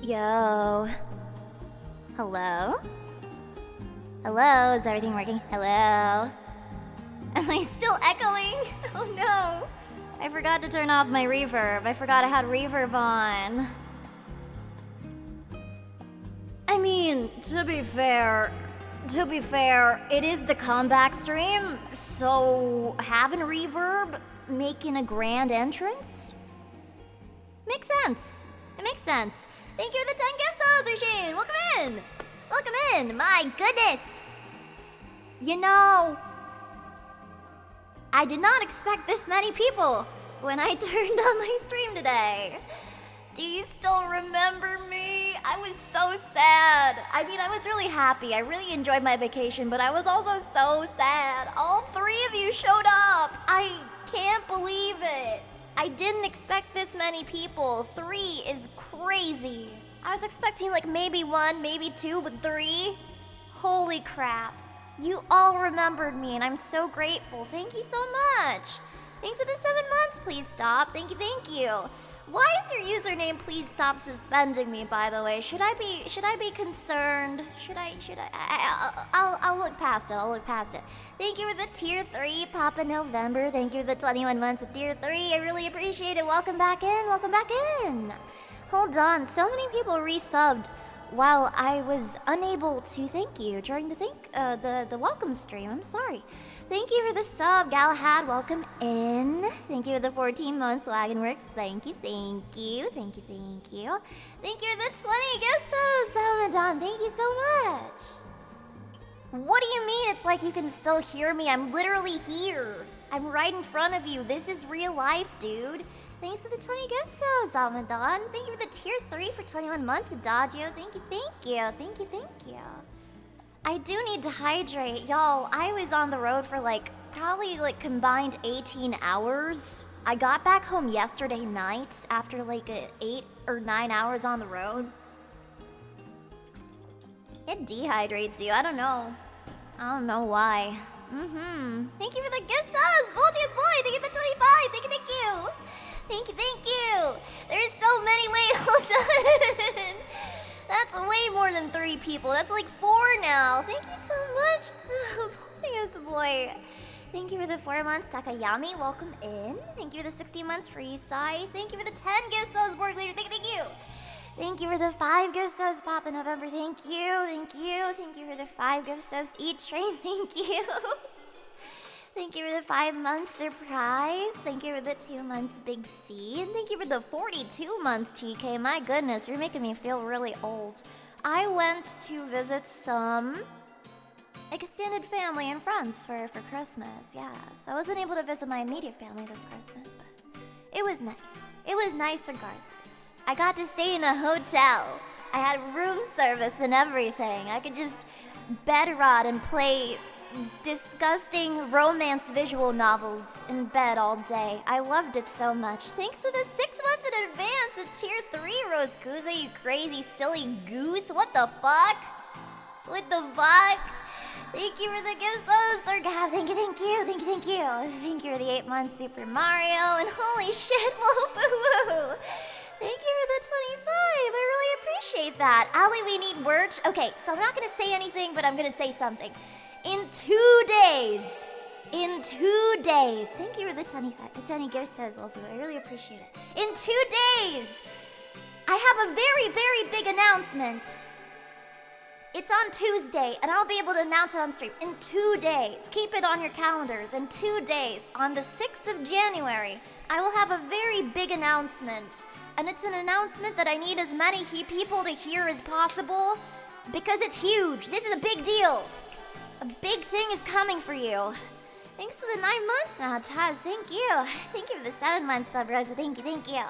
Yo. Hello? Hello, is everything working? Hello? Am I still echoing? Oh no. I forgot to turn off my reverb. I forgot I had reverb on. I mean, to be fair, it is the comeback stream, so having reverb making a grand entrance makes sense. It makes sense. Thank you for the 10 gift subs, Regine. Welcome in. Welcome in. My goodness. You know, I did not expect this many people when I turned on my stream today. Do you still remember me? I was so sad. I mean, I was really happy. I really enjoyed my vacation, but I was also so sad. All 3 of you showed up. I can't believe it. I didn't expect this many people. 3 is crazy. I was expecting like maybe 1, maybe 2, but 3? Holy crap. You all remembered me and I'm so grateful. Thank you so much. Thanks for the 7 months, please stop. Thank you, thank you. Why is your username please stop suspending me, by the way? Should I be concerned? I'll look past it. Thank you for the tier 3, Papa November. Thank you for the 21 months of tier 3. I really appreciate it. Welcome back in. Hold on, so many people resubbed while I was unable to thank you during the welcome stream. I'm sorry. Thank you for the sub, Galahad. Welcome in. Thank you for the 14 months, Wagonworks. Thank you. Thank you for the 20 gift subs, Ramadan. Thank you so much. What do you mean it's like you can still hear me? I'm literally here. I'm right in front of you. This is real life, dude. Thanks for the 20 gift subs, Ramadan. Thank you for the tier 3 for 21 months, Adagio. Thank you. I do need to hydrate. Y'all, I was on the road for probably combined 18 hours. I got back home yesterday night after 8 or 9 hours on the road. It dehydrates you, I don't know why. Thank you for the gift subs, Voltius Boy, thank you for the 25, thank you. There's so many, wait, hold on. That's way more than 3 people. That's like 4 now. Thank you so much, Voltius Boy. Thank you for the 4 months, Takayami. Welcome in. Thank you for the 60 months, Freesai. Thank you for the 10 gift subs, Borg Leader. Thank you. Thank you for the 5 gift subs, Papa November. Thank you. Thank you for the 5 gift subs, Eat Train. Thank you. Thank you for the 5 months surprise. Thank you for the 2 months Big C. And thank you for the 42 months TK. My goodness, you're making me feel really old. I went to visit some extended family and friends for Christmas, yes. I wasn't able to visit my immediate family this Christmas, but it was nice. It was nice regardless. I got to stay in a hotel. I had room service and everything. I could just bed rot and play disgusting romance visual novels in bed all day. I loved it so much. Thanks for the 6 months in advance of tier 3, Rose Kuza, you crazy silly goose. What the fuck? Thank you for the gift subs, Sir Gav. Thank you. Thank you for the 8 months Super Mario, and holy shit, woo. Thank you for the 25. I really appreciate that. Ali, we need merch. Okay, so I'm not gonna say anything, but I'm gonna say something. In 2 days, thank you for the 20 gift subs, Wolfie. I really appreciate it. In 2 days, I have a very, very big announcement. It's on Tuesday, and I'll be able to announce it on stream. In 2 days, keep it on your calendars. In 2 days, on the 6th of January, I will have a very big announcement. And it's an announcement that I need as many people to hear as possible, because it's huge. This is a big deal. A big thing is coming for you. Thanks for the 9 months now, Taz. Thank you. Thank you for the 7 months, Sub Rosa. Thank you.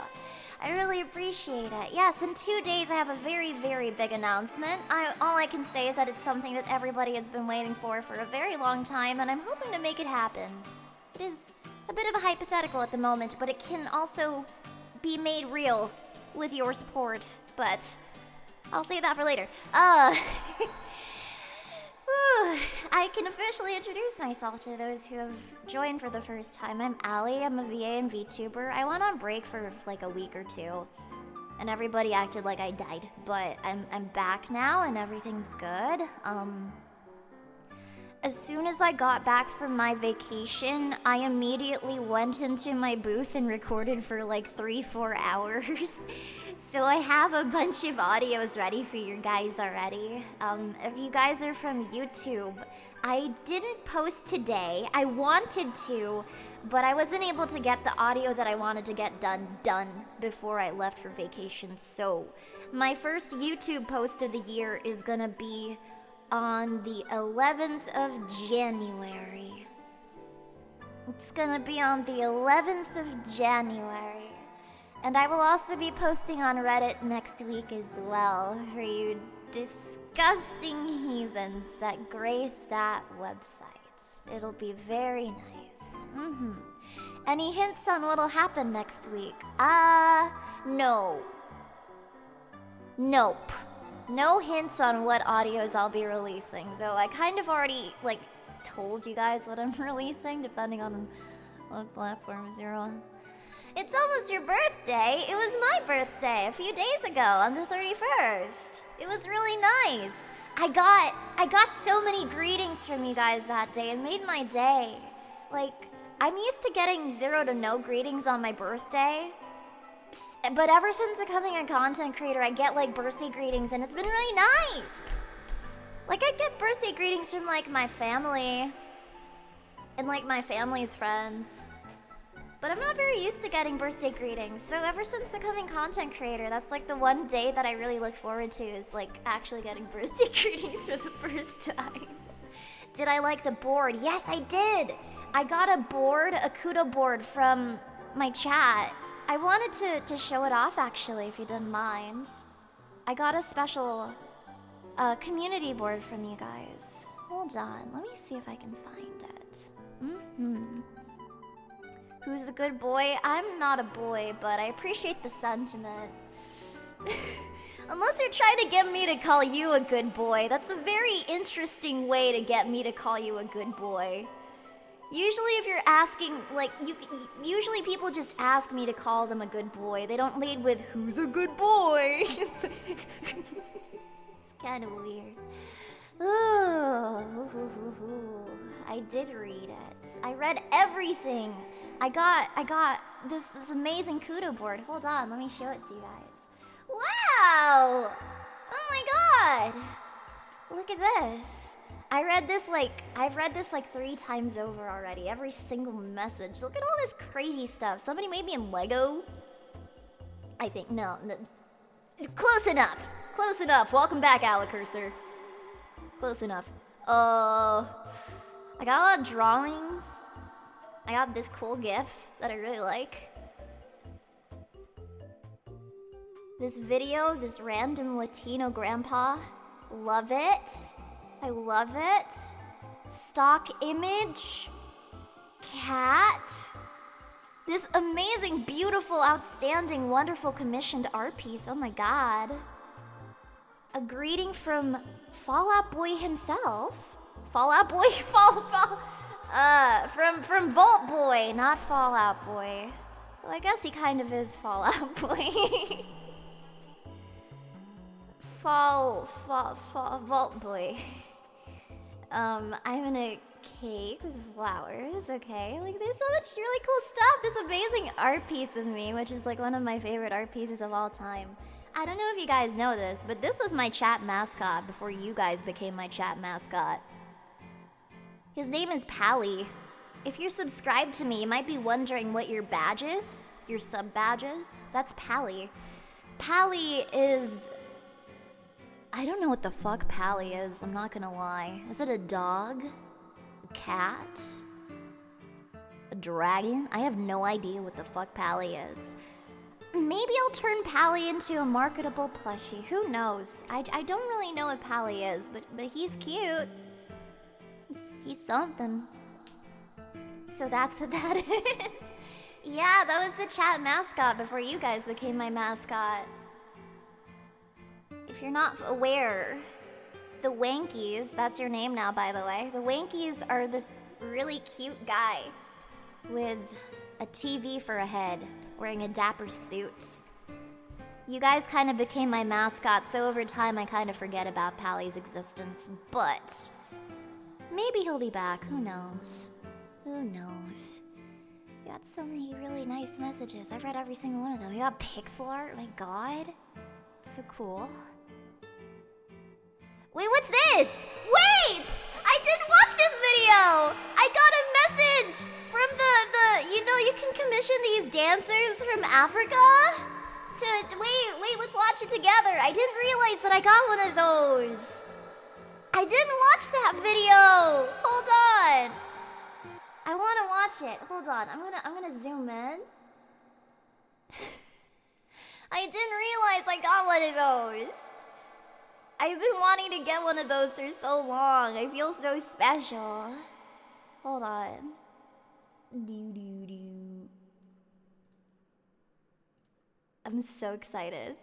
I really appreciate it. Yes, in 2 days I have a very, very big announcement. All I can say is that it's something that everybody has been waiting for a very long time, and I'm hoping to make it happen. It is a bit of a hypothetical at the moment, but it can also be made real with your support. But I'll save that for later. I can officially introduce myself to those who have joined for the first time. I'm Allie, I'm a VA and VTuber. I went on break for like a week or 2. and everybody acted like I died. But I'm back now and everything's good. As soon as I got back from my vacation, I immediately went into my booth and recorded for like 3-4 hours. So I have a bunch of audios ready for you guys already. If you guys are from YouTube, I didn't post today. I wanted to, but I wasn't able to get the audio that I wanted to get done before I left for vacation. So my first YouTube post of the year is gonna be on the 11th of January. It's gonna be on the 11th of January. And I will also be posting on Reddit next week as well for you disgusting heathens that grace that website. It'll be very nice. Any hints on what'll happen next week? No. Nope. No hints on what audios I'll be releasing, though I kind of already, like, told you guys what I'm releasing, depending on what platforms you're on. It's almost your birthday. It was my birthday a few days ago on the 31st. It was really nice. I got so many greetings from you guys that day. It made my day. Like, I'm used to getting 0 to no greetings on my birthday. But ever since becoming a content creator, I get like birthday greetings and it's been really nice. Like I get birthday greetings from like my family and like my family's friends. But I'm not very used to getting birthday greetings. So ever since becoming content creator, that's like the one day that I really look forward to is like actually getting birthday greetings for the first time. Did I like the board? Yes, I did. I got a board, a Kudo board from my chat. I wanted to show it off, actually, if you didn't mind. I got a special community board from you guys. Hold on, let me see if I can find it. Who's a good boy? I'm not a boy, but I appreciate the sentiment. Unless you're trying to get me to call you a good boy. That's a very interesting way to get me to call you a good boy. Usually if you're asking, like, usually people just ask me to call them a good boy. They don't lead with, who's a good boy? It's kind of weird. Ooh, I did read it. I read everything. I got this amazing Kudo board. Hold on, let me show it to you guys. Wow! Oh my god! Look at this. I've read this like 3 times over already. Every single message. Look at all this crazy stuff. Somebody made me in Lego. I think no. Close enough. Close enough. Welcome back, Alekirser. Close enough. I got a lot of drawings. I got this cool GIF that I really like. This video, this random Latino grandpa. Love it. I love it. Stock image. Cat. This amazing, beautiful, outstanding, wonderful commissioned art piece. Oh my god. A greeting from Fallout Boy himself. Fallout Boy? From Vault Boy, not Fallout Boy. Well, I guess he kind of is Fallout Boy. Vault Boy. I'm in a cake with flowers, okay? Like, there's so much really cool stuff. This amazing art piece of me, which is like one of my favorite art pieces of all time. I don't know if you guys know this, but this was my chat mascot before you guys became my chat mascot. His name is Pally. If you're subscribed to me, you might be wondering what your badge is, your sub badge is. That's Pally. Pally is... I don't know what the fuck Pally is, I'm not gonna lie. Is it a dog? A cat? A dragon? I have no idea what the fuck Pally is. Maybe I'll turn Pally into a marketable plushie. Who knows? I don't really know what Pally is, but he's cute. He's something. So that's what that is. Yeah, that was the chat mascot before you guys became my mascot. If you're not aware, the Wankies, that's your name now, by the way. The Wankies are this really cute guy with a TV for a head, wearing a dapper suit. You guys kind of became my mascot, so over time I kind of forget about Pally's existence. But maybe he'll be back. Who knows? Who knows? You got so many really nice messages. I've read every single one of them. You got pixel art? My god. It's so cool. Wait, what's this? Wait! I didn't watch this video! I got a message from the you know, you can commission these dancers from Africa wait, let's watch it together. I didn't realize that I got one of those. I didn't watch that video. Hold on. I want to watch it. Hold on. I'm gonna zoom in. I didn't realize I got one of those. I've been wanting to get one of those for so long. I feel so special. Hold on. I'm so excited.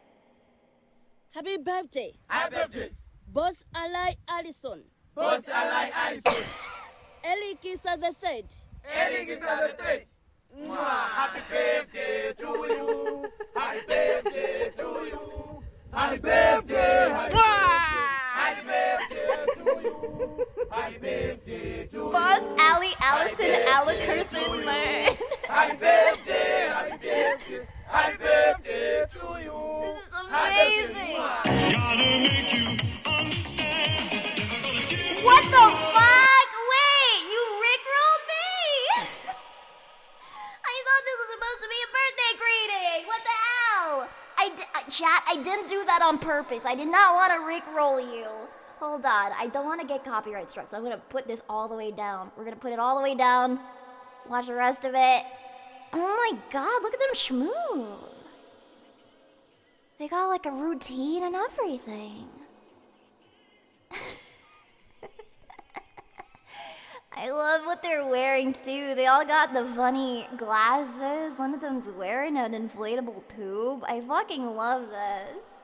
Happy birthday. Happy birthday. Boss Alekirser. Boss Alekirser. Alekirser the third. Alekirser the third. Happy birthday to you. Happy birthday to you. Happy birthday. Happy birthday to you. Happy birthday to you. Boss Allison Alekirser third. Happy birthday. Happy birthday. Happy birthday to you. This is amazing. Gotta make you understand. What the fuck? Wait, you rickrolled me? I thought this was supposed to be a birthday greeting. What the hell? Chat, I didn't do that on purpose. I did not want to rickroll you. Hold on, I don't want to get copyright struck, so I'm gonna put this all the way down. We're gonna put it all the way down. Watch the rest of it. Oh my god, look at them schmoo. They got like a routine and everything. I love what they're wearing too. They all got the funny glasses. One of them's wearing an inflatable tube. I fucking love this.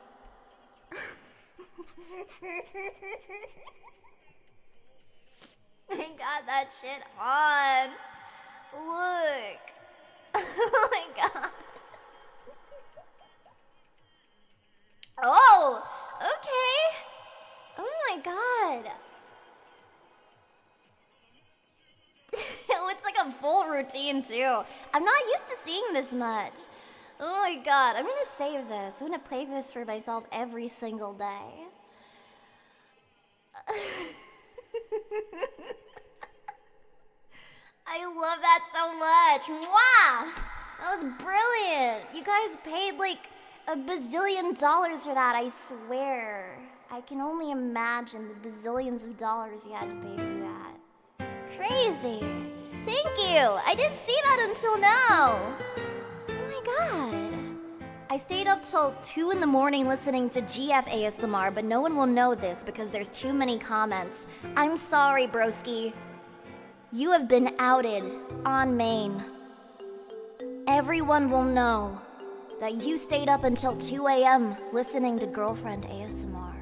I got that shit on. Look. Oh my god. Oh, okay. Oh my god. It's like a full routine too. I'm not used to seeing this much. Oh my god. I'm gonna save this. I'm gonna play this for myself every single day. I love that so much. Mwah! That was brilliant. You guys paid like $1 bazillion for that, I swear. I can only imagine the bazillions of dollars you had to pay for that. Crazy. Thank you. I didn't see that until now. Oh my god. I stayed up till 2 in the morning listening to GF ASMR, but no one will know this because there's too many comments. I'm sorry, broski. You have been outed on main. Everyone will know that you stayed up until 2 a.m. listening to Girlfriend ASMR.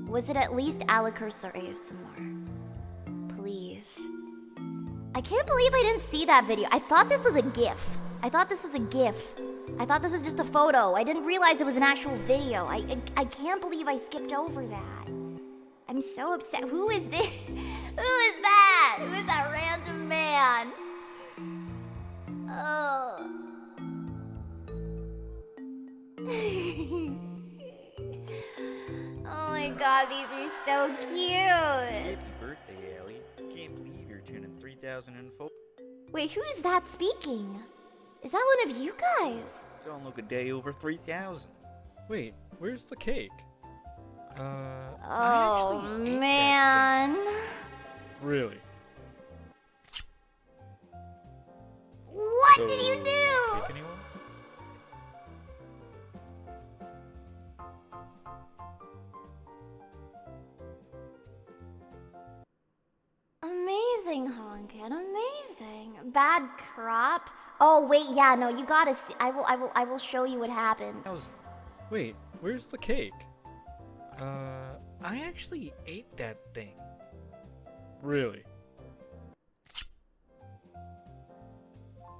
Was it at least Alekirser ASMR? Please. I can't believe I didn't see that video. I thought this was a GIF. I thought this was just a photo. I didn't realize it was an actual video. I can't believe I skipped over that. I'm so upset. Who is this? Who is that? Who is that random man? Oh. Oh my god, these are so cute. Happy birthday, Allie. Can't believe you're turning 3,004. Wait, who is that speaking? Is that one of you guys? Don't look a day over 3,000. Wait, where's the cake? Oh actually ate man. Really? What So, did you do? Cake anyone? Amazing, Honkin. Amazing. Bad crop. Oh wait, yeah, no, you gotta see. I will show you what happened. 1,000. Wait, where's the cake? I actually ate that thing. Really?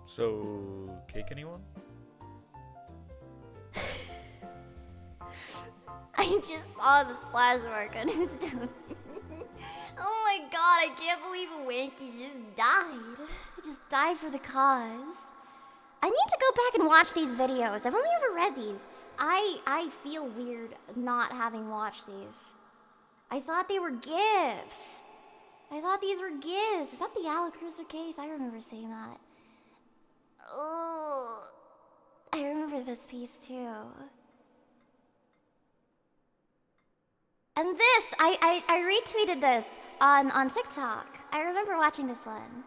So, cake anyone? I just saw the slash mark on his tongue. Oh my god, I can't believe Wanky just died. He just died for the cause. I need to go back and watch these videos. I've only ever read these. I feel weird not having watched these. I thought they were gifts. I thought these were gifts. Is that the Alekirser case? I remember saying that. Oh, I remember this piece too. And this, I retweeted this on TikTok. I remember watching this one.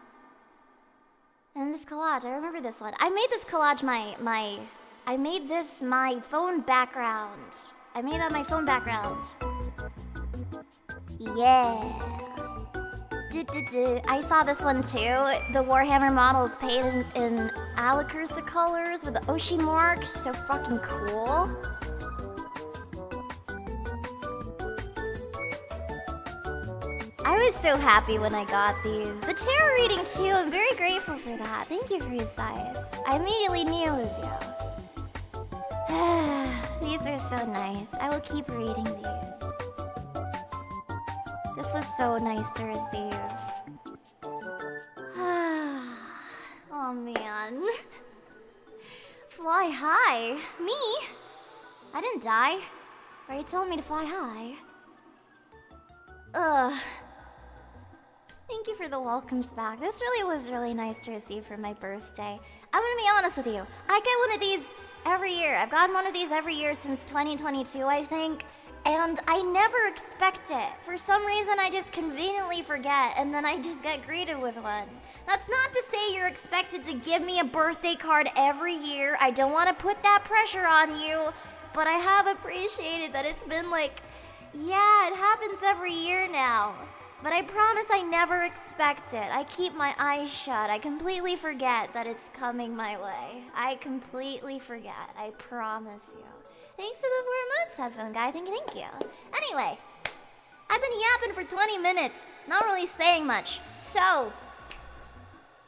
And this collage, I remember this one. I made this collage I made this my phone background. I made that my phone background. Yeah. I saw this one too. The Warhammer models painted in Alekirser colors with the Oshi mark. So fucking cool. I was so happy when I got these. The tarot reading too, I'm very grateful for that. Thank you for your scythe. I immediately knew it was you. These are so nice. I will keep reading these. This was so nice to receive. Oh man. Fly high? Me? I didn't die. Are you telling me to fly high? Ugh. Thank you for the welcomes back. This really was really nice to receive for my birthday. I'm gonna be honest with you. I get one of these every year. I've gotten one of these every year since 2022, I think. And I never expect it. For some reason, I just conveniently forget, and then I just get greeted with one. That's not to say you're expected to give me a birthday card every year. I don't want to put that pressure on you, but I have appreciated that it's been like, yeah, it happens every year now. But I promise I never expect it. I keep my eyes shut. I completely forget that it's coming my way. I completely forget. I promise you. Thanks for the 4 months, headphone guy. Thank you. Anyway, I've been yapping for 20 minutes. Not really saying much. So,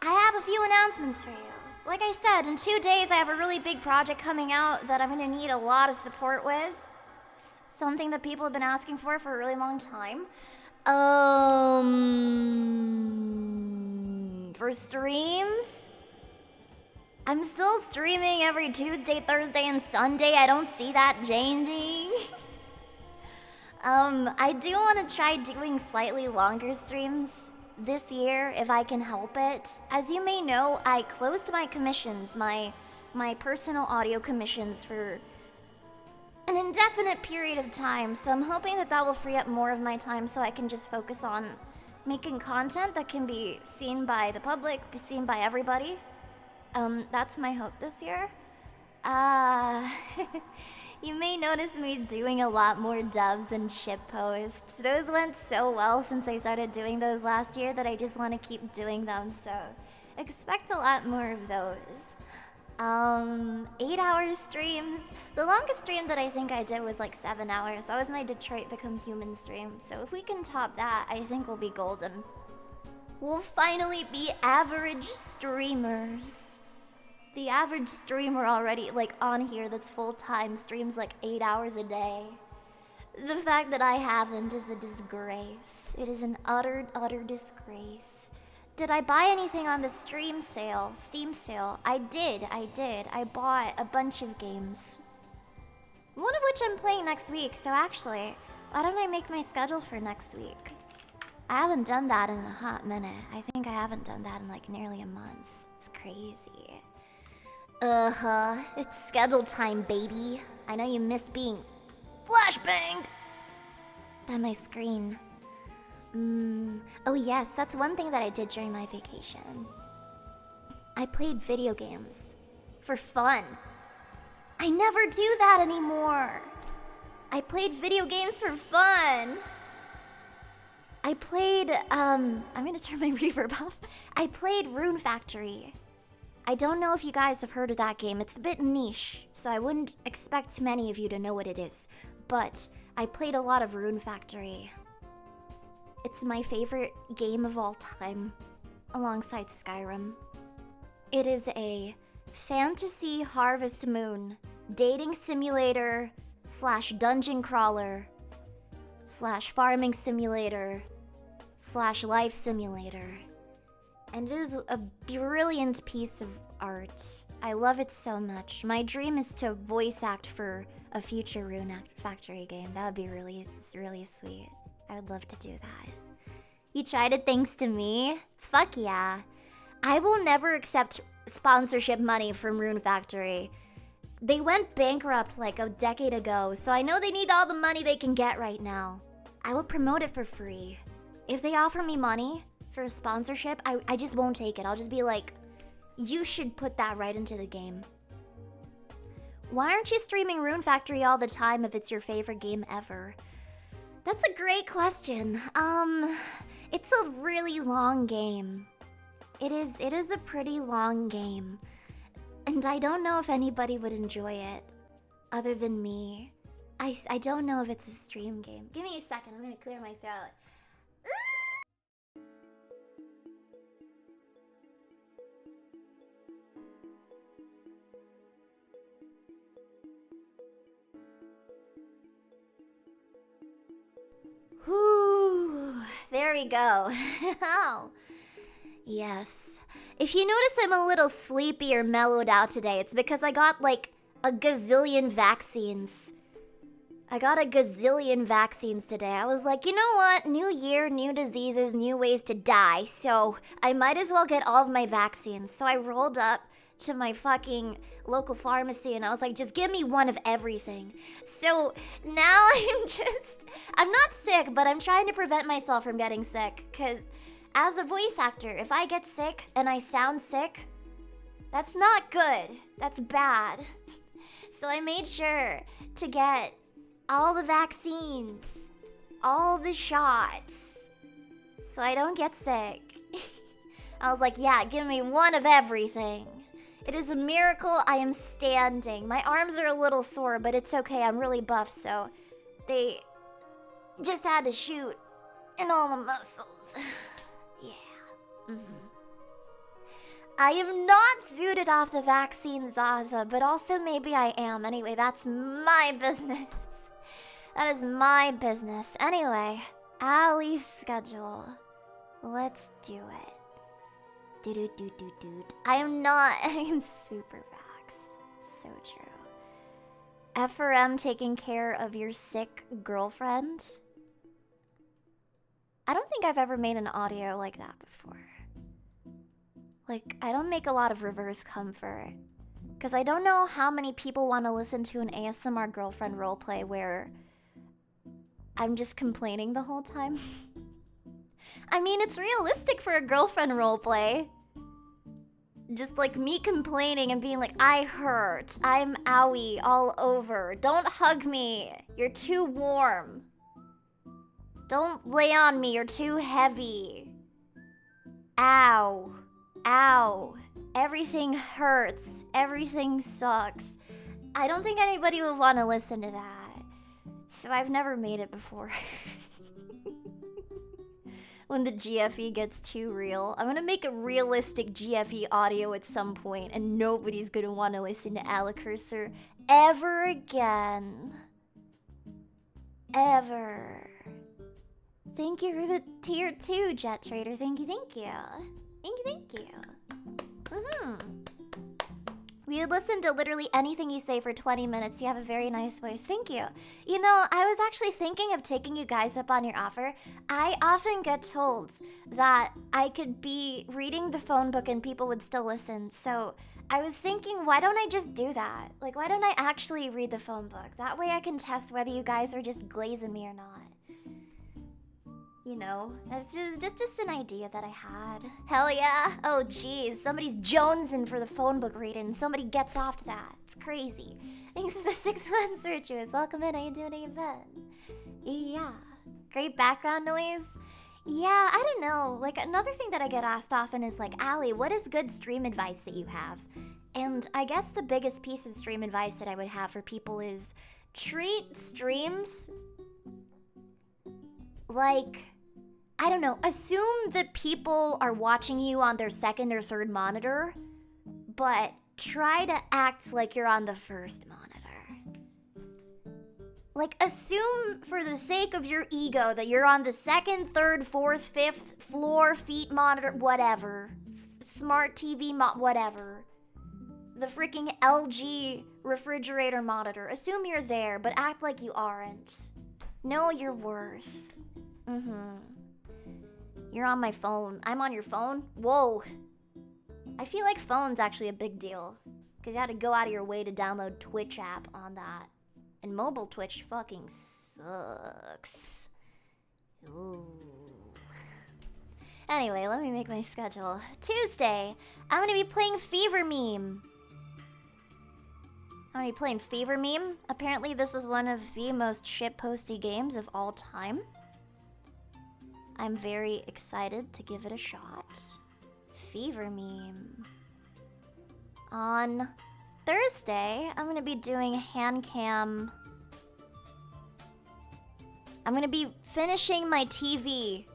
I have a few announcements for you. Like I said, in 2 days I have a really big project coming out that I'm gonna need a lot of support with. Something that people have been asking for a really long time. For streams, I'm still streaming every Tuesday, Thursday, and Sunday. I don't see that changing. I do want to try doing slightly longer streams this year if I can help it. As you may know, I closed my commissions, my personal audio commissions for an indefinite period of time, so I'm hoping that will free up more of my time so I can just focus on making content that can be seen by the public, be seen by everybody. That's my hope this year. You may notice me doing a lot more dubs and ship posts. Those went so well since I started doing those last year that I just want to keep doing them, so expect a lot more of those. 8-hour streams. The longest stream that I think I did was like 7 hours. That was my Detroit Become Human stream. So if we can top that, I think we'll be golden. We'll finally be average streamers. The average streamer already, like on here that's full-time, streams like 8 hours a day. The fact that I haven't is a disgrace. It is an utter disgrace. Did I buy anything on the Steam sale? I did. I bought a bunch of games. One of which I'm playing next week, so actually, why don't I make my schedule for next week? I haven't done that in a hot minute. I think I haven't done that in like nearly a month. It's crazy. It's schedule time, baby. I know you missed being flashbanged by my screen. Oh yes, that's one thing that I did during my vacation. I played video games for fun. I never do that anymore. I played video games for fun. I played, I'm gonna turn my reverb off. I played Rune Factory. I don't know if you guys have heard of that game. It's a bit niche, so I wouldn't expect many of you to know what it is. But I played a lot of Rune Factory. It's my favorite game of all time, alongside Skyrim. It is a fantasy Harvest Moon dating simulator / dungeon crawler / farming simulator / life simulator. And it is a brilliant piece of art. I love it so much. My dream is to voice act for a future Rune Factory game. That would be really, really sweet. I would love to do that. You tried it thanks to me? Fuck yeah. I will never accept sponsorship money from Rune Factory. They went bankrupt like a decade ago, so I know they need all the money they can get right now. I will promote it for free. If they offer me money for a sponsorship, I just won't take it. I'll just be like, you should put that right into the game. Why aren't you streaming Rune Factory all the time if it's your favorite game ever? That's a great question. It's a really long game. It is a pretty long game. And I don't know if anybody would enjoy it other than me. I don't know if it's a stream game. Give me a second, I'm gonna clear my throat. Whew, there we go. Yes. If you notice I'm a little sleepy or mellowed out today, it's because I got like a gazillion vaccines. I got a gazillion vaccines today. I was like, you know what? New year, new diseases, new ways to die. So I might as well get all of my vaccines. So I rolled up to my fucking local pharmacy and I was like, just give me one of everything. So now I'm not sick, but I'm trying to prevent myself from getting sick. Because as a voice actor, if I get sick and I sound sick, that's not good. That's bad. So I made sure to get all the vaccines, all the shots, so I don't get sick. I was like, yeah, give me one of everything. It is a miracle I am standing. My arms are a little sore, but it's okay. I'm really buff, so they just had to shoot in all the muscles. Yeah. I am not zooted off the vaccine, Zaza, but also maybe I am. Anyway, that's my business. That is my business. Anyway, Ali's schedule. Let's do it. I am super vaxxed. So true. FRM taking care of your sick girlfriend? I don't think I've ever made an audio like that before. Like, I don't make a lot of reverse comfort. Because I don't know how many people want to listen to an ASMR girlfriend roleplay where I'm just complaining the whole time. I mean, it's realistic for a girlfriend roleplay. Just like me complaining and being like, I hurt. I'm owie all over. Don't hug me. You're too warm. Don't lay on me. You're too heavy. Ow. Ow. Everything hurts. Everything sucks. I don't think anybody would want to listen to that. So I've never made it before. When the GFE gets too real. I'm gonna make a realistic GFE audio at some point, and nobody's gonna want to listen to Alekirser ever again. Ever. Thank you for the tier 2, Jet Trader. Thank you, thank you. Thank you, thank you. We would listen to literally anything you say for 20 minutes. You have a very nice voice. Thank you. You know, I was actually thinking of taking you guys up on your offer. I often get told that I could be reading the phone book and people would still listen. So I was thinking, why don't I just do that? Like, why don't I actually read the phone book? That way I can test whether you guys are just glazing me or not. You know, it's just an idea that I had. Hell yeah. Oh, geez. Somebody's jonesing for the phone book reading. Somebody gets off to that. It's crazy. Thanks for the 6 months, Virtuous. Welcome in. How you doing? How you been? Yeah. Great background noise. Yeah, I don't know. Like, another thing that I get asked often is like, Ali, what is good stream advice that you have? And I guess the biggest piece of stream advice that I would have for people is treat streams like, I don't know, assume that people are watching you on their second or third monitor, but try to act like you're on the first monitor. Like, assume for the sake of your ego that you're on the second, third, fourth, fifth floor, feet monitor, whatever. Smart TV, whatever. The freaking LG refrigerator monitor. Assume you're there, but act like you aren't. Know your worth. You're on my phone. I'm on your phone? Whoa. I feel like phone's actually a big deal. Because you had to go out of your way to download Twitch app on that. And mobile Twitch fucking sucks. Ooh. Anyway, let me make my schedule. Tuesday, I'm gonna be playing Fever Meme. I'm gonna be playing Fever Meme. Apparently this is one of the most shitposty games of all time. I'm very excited to give it a shot. Fever Meme. On Thursday, I'm gonna be doing hand cam. I'm gonna be finishing my TV.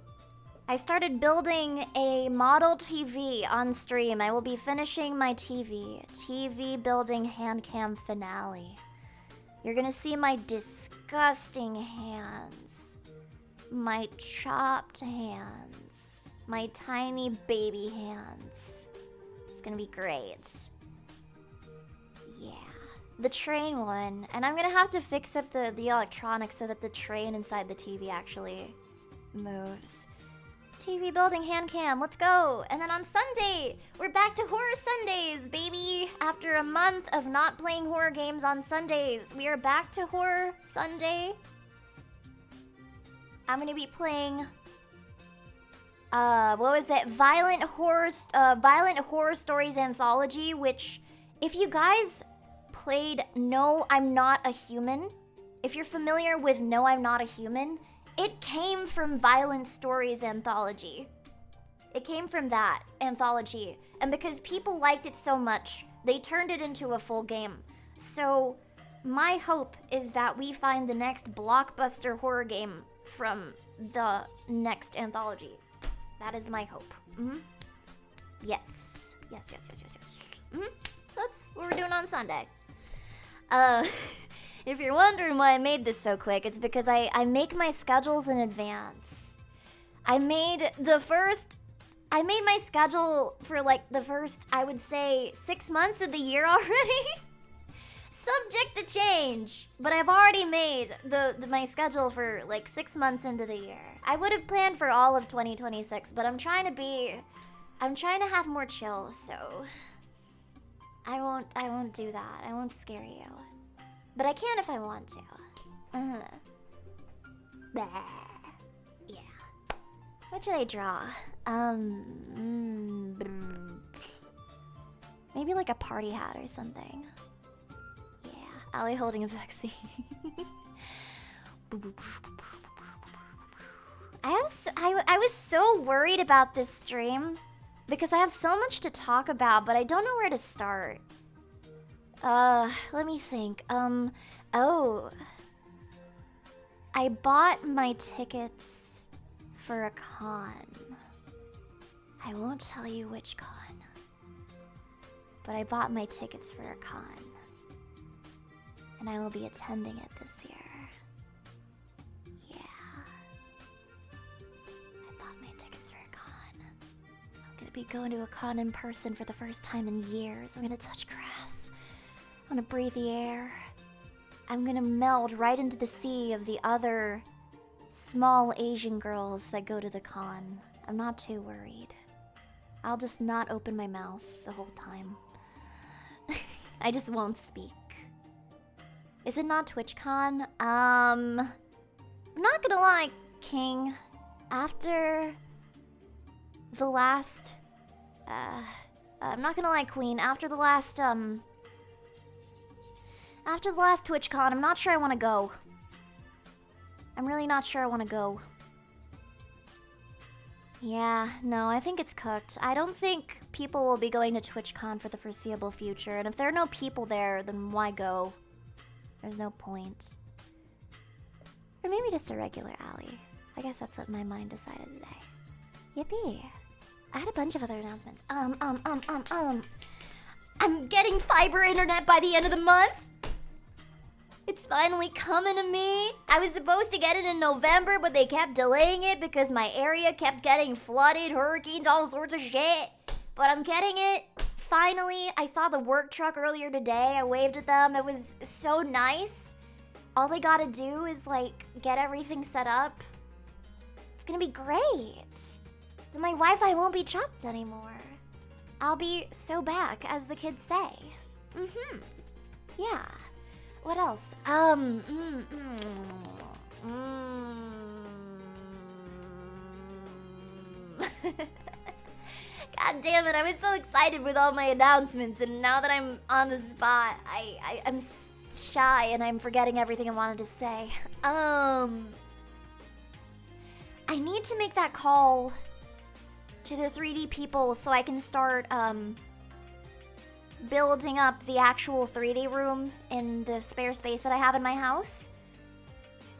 I started building a model TV on stream. I will be finishing my TV. TV building hand cam finale. You're gonna see my disgusting hands. My chopped hands. My tiny baby hands. It's gonna be great. Yeah. The train one. And I'm gonna have to fix up the electronics so that the train inside the TV actually moves. TV building hand cam, let's go. And then on Sunday, we're back to Horror Sundays, baby. After a month of not playing horror games on Sundays, we are back to Horror Sunday. I'm gonna be playing, what was it? Violent Horror Stories Anthology, which, if you guys played No, I'm Not a Human, if you're familiar with No, I'm Not a Human, it came from Violent Stories Anthology. It came from that anthology. And because people liked it so much, they turned it into a full game. So my hope is that we find the next blockbuster horror game from the next anthology. That is my hope. Yes. Yes. That's what we're doing on Sunday. If you're wondering why I made this so quick, it's because I make my schedules in advance. I made my schedule for like the first, I would say, 6 months of the year already. Subject to change. But I've already made my schedule for like 6 months into the year. I would have planned for all of 2026, but I'm trying to have more chill, so I won't do that. I won't scare you. But I can if I want to. Bah. Yeah. What should I draw? Maybe like a party hat or something. Yeah. Allie holding a vaccine. I was so worried about this stream because I have so much to talk about, but I don't know where to start. Let me think. Oh. I bought my tickets for a con. I won't tell you which con. But I bought my tickets for a con. And I will be attending it this year. Yeah. I bought my tickets for a con. I'm gonna be going to a con in person for the first time in years. I'm gonna touch grass. I'm gonna breathe the air. I'm gonna meld right into the sea of the other small Asian girls that go to the con. I'm not too worried. I'll just not open my mouth the whole time. I just won't speak. Is it not TwitchCon? I'm not gonna lie, King. After the last... I'm not gonna lie, Queen. After the last TwitchCon, I'm not sure I want to go. I'm really not sure I want to go. Yeah, no, I think it's cooked. I don't think people will be going to TwitchCon for the foreseeable future, and if there are no people there, then why go? There's no point. Or maybe just a regular alley. I guess that's what my mind decided today. Yippee. I had a bunch of other announcements. I'm getting fiber internet by the end of the month. It's finally coming to me. I was supposed to get it in November, but they kept delaying it because my area kept getting flooded, hurricanes, all sorts of shit. But I'm getting it. Finally, I saw the work truck earlier today. I waved at them. It was so nice. All they gotta do is, like, get everything set up. It's gonna be great. Then my Wi-Fi won't be chopped anymore. I'll be so back, as the kids say. Yeah. What else? God damn it, I was so excited with all my announcements, and now that I'm on the spot, I'm shy and I'm forgetting everything I wanted to say. I need to make that call to the 3D people so I can start, building up the actual 3D room in the spare space that I have in my house.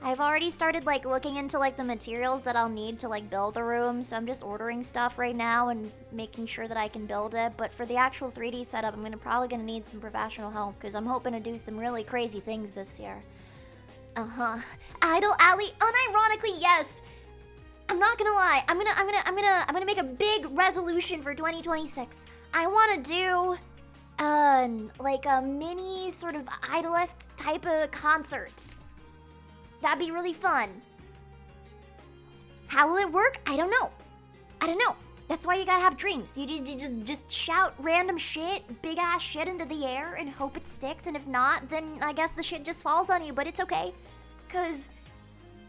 I've already started, like, looking into, like, the materials that I'll need to, like, build the room, so I'm just ordering stuff right now and making sure that I can build it. But for the actual 3D setup, I'm probably gonna need some professional help, because I'm hoping to do some really crazy things this year. Idol Alley, unironically, yes! I'm not gonna lie, I'm gonna make a big resolution for 2026. I wanna do like a mini sort of idolist type of concert. That'd be really fun. How will it work? I don't know. That's why you gotta have dreams. You just shout random shit, big ass shit into the air and hope it sticks. And if not, then I guess the shit just falls on you. But it's okay, cause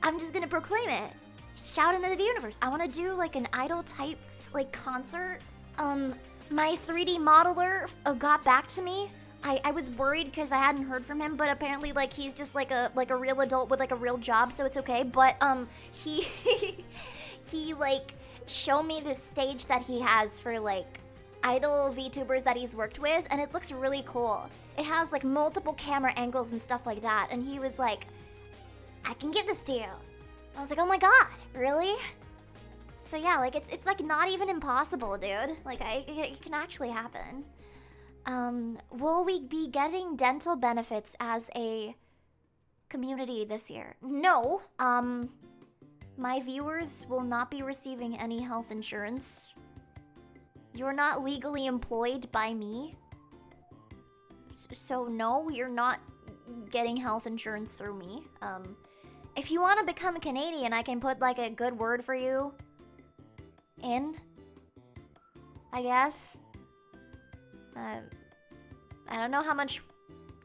I'm just gonna proclaim it. Just shout it into the universe. I wanna do like an idol type like concert. My 3D modeler got back to me. I was worried because I hadn't heard from him, but apparently, like, he's just like a real adult with like a real job, so it's okay. But he he like showed me this stage that he has for like idol VTubers that he's worked with, and it looks really cool. It has like multiple camera angles and stuff like that, and he was like, "I can give this to you." I was like, "Oh my god, really?" So yeah, like it's like not even impossible, dude. Like it can actually happen. Will we be getting dental benefits as a community this year? No. My viewers will not be receiving any health insurance. You're not legally employed by me. So no, you're not getting health insurance through me. If you want to become a Canadian, I can put like a good word for you in, I guess. I don't know how much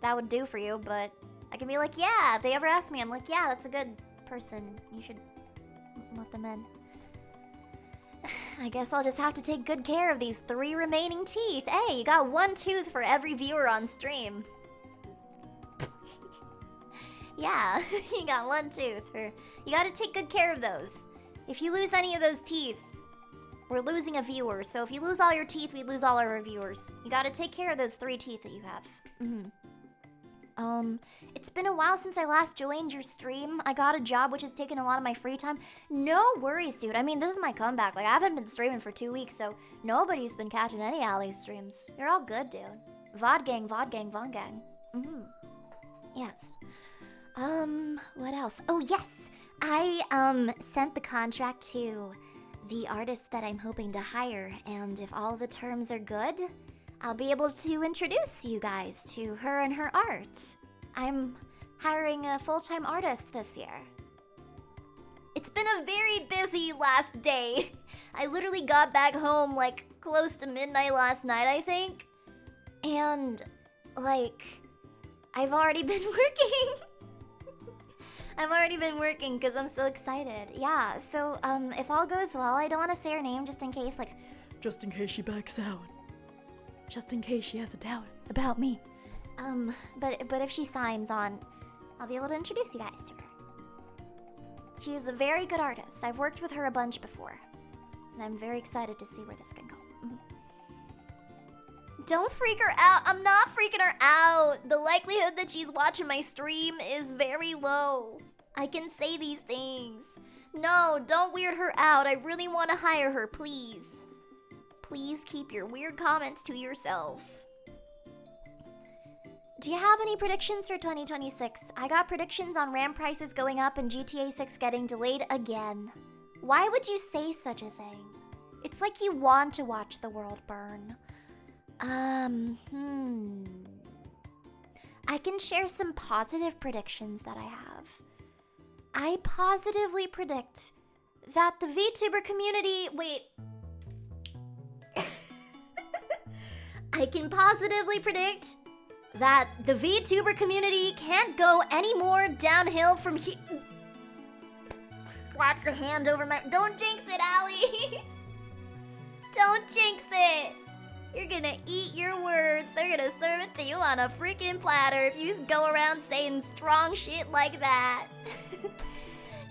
that would do for you, but I can be like, yeah, if they ever ask me, I'm like, yeah, that's a good person. You should let them in. I guess I'll just have to take good care of these 3 remaining teeth. Hey, you got 1 tooth for every viewer on stream. Yeah, you got 1 tooth. You gotta take good care of those. If you lose any of those teeth, we're losing a viewer. So if you lose all your teeth, we lose all our viewers. You gotta take care of those 3 teeth that you have. It's been a while since I last joined your stream. I got a job which has taken a lot of my free time. No worries, dude. I mean, this is my comeback. Like, I haven't been streaming for 2 weeks, so nobody's been catching any alley streams. You're all good, dude. VOD gang, VOD gang, VOD gang. Yes. What else? Oh, yes! I, sent the contract to the artist that I'm hoping to hire, and if all the terms are good, I'll be able to introduce you guys to her and her art. I'm hiring a full-time artist this year. It's been a very busy last day. I literally got back home like close to midnight last night, I think. And like, I've already been working. I've already been working because I'm so excited. Yeah, so if all goes well, I don't want to say her name just in case, like, just in case she backs out. Just in case she has a doubt about me. But if she signs on, I'll be able to introduce you guys to her. She is a very good artist. I've worked with her a bunch before. And I'm very excited to see where this can go. Don't freak her out. I'm not freaking her out. The likelihood that she's watching my stream is very low. I can say these things. No, don't weird her out. I really want to hire her, please. Please keep your weird comments to yourself. Do you have any predictions for 2026? I got predictions on RAM prices going up and GTA 6 getting delayed again. Why would you say such a thing? It's like you want to watch the world burn. I can share some positive predictions that I have. I positively predict that the VTuber community... Wait. I can positively predict that the VTuber community can't go any more downhill from here. Slaps a hand over my... Don't jinx it, Allie. Don't jinx it. You're gonna eat your words. They're gonna serve it to you on a freaking platter if you go around saying strong shit like that.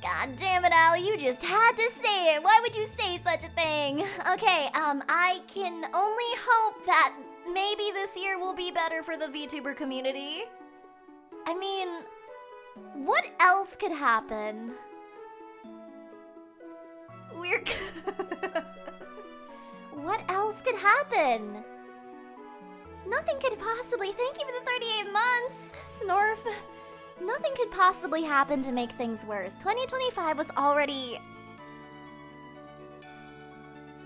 God damn it, Allie, you just had to say it. Why would you say such a thing? Okay, I can only hope that maybe this year will be better for the VTuber community. I mean, what else could happen? What else could happen? Nothing could possibly. Thank you for the 38 months, Snorf. Nothing could possibly happen to make things worse. 2025 was already...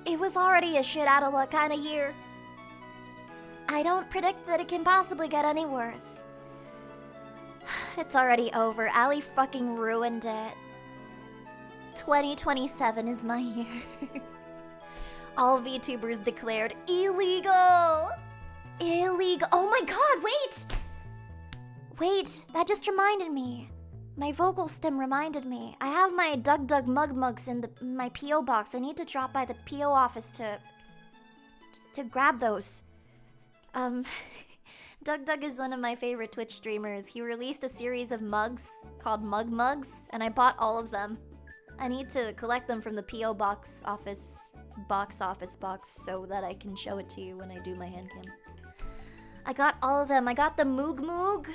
It was already a shit out of luck kind of year. I don't predict that it can possibly get any worse. It's already over. Allie fucking ruined it. 2027 is my year. All VTubers declared illegal. Illegal. Oh my god, wait. Wait, that just reminded me. My vocal stem reminded me. I have my Dug Dug Mug Mugs in my P.O. box. I need to drop by the P.O. office to grab those. Dug Dug is one of my favorite Twitch streamers. He released a series of mugs called Mug Mugs, and I bought all of them. I need to collect them from the P.O. box box so that I can show it to you when I do my hand cam. I got all of them. I got the Moog Moog.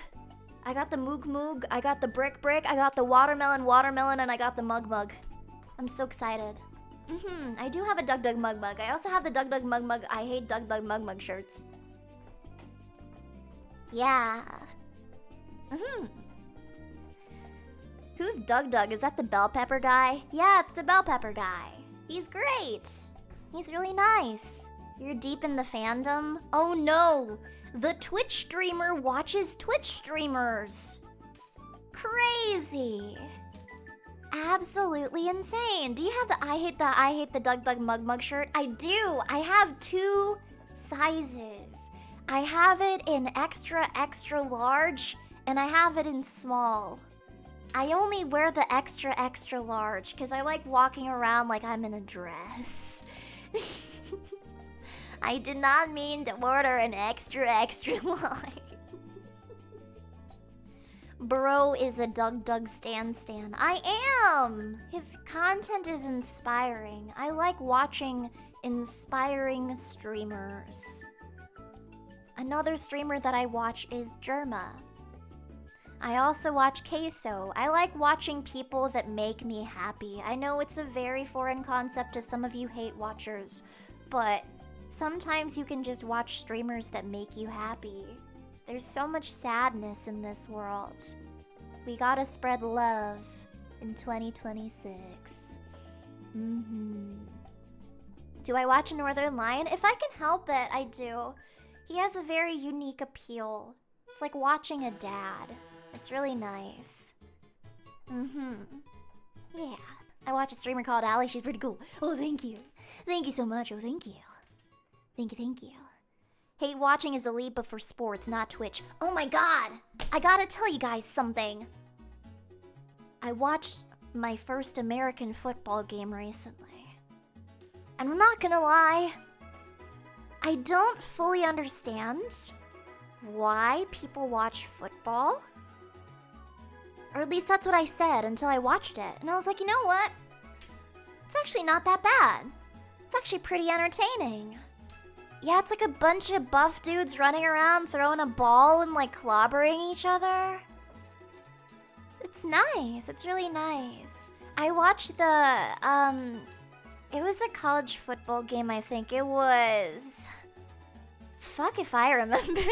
I got the Moog Moog. I got the Brick Brick. I got the Watermelon, and I got the Mug Mug. I'm so excited. I do have a Dug Dug Mug Mug. I also have the Dug Dug Mug Mug I Hate Dug Dug Mug Mug shirts. Yeah. Who's Dug Dug? Is that the bell pepper guy? Yeah, it's the bell pepper guy. He's great. He's really nice. You're deep in the fandom? Oh no! The Twitch streamer watches Twitch streamers. Crazy. Absolutely insane. Do you have the I hate the Dug Dug Mug Mug shirt? I do. I have 2 sizes. I have it in extra large, and I have it in small. I only wear the extra large because I like walking around like I'm in a dress. I did not mean to order an extra large. Bro is a Dug Dug stan. I am! His content is inspiring. I like watching inspiring streamers. Another streamer that I watch is Germa. I also watch Queso. I like watching people that make me happy. I know it's a very foreign concept to some of you hate watchers, but sometimes you can just watch streamers that make you happy. There's so much sadness in this world. We gotta spread love in 2026. Do I watch Northern Lion? If I can help it, I do. He has a very unique appeal. It's like watching a dad. It's really nice. Yeah. I watch a streamer called Allie. She's pretty cool. Oh, thank you. Thank you so much. Oh, thank you. Thank you. Hate watching is elite, but for sports, not Twitch. Oh my god! I gotta tell you guys something. I watched my first American football game recently. And I'm not gonna lie, I don't fully understand why people watch football. Or at least that's what I said until I watched it. And I was like, you know what? It's actually not that bad. It's actually pretty entertaining. Yeah, it's like a bunch of buff dudes running around throwing a ball and like clobbering each other. It's nice. It's really nice. I watched the, it was a college football game, I think. It was... Fuck if I remember.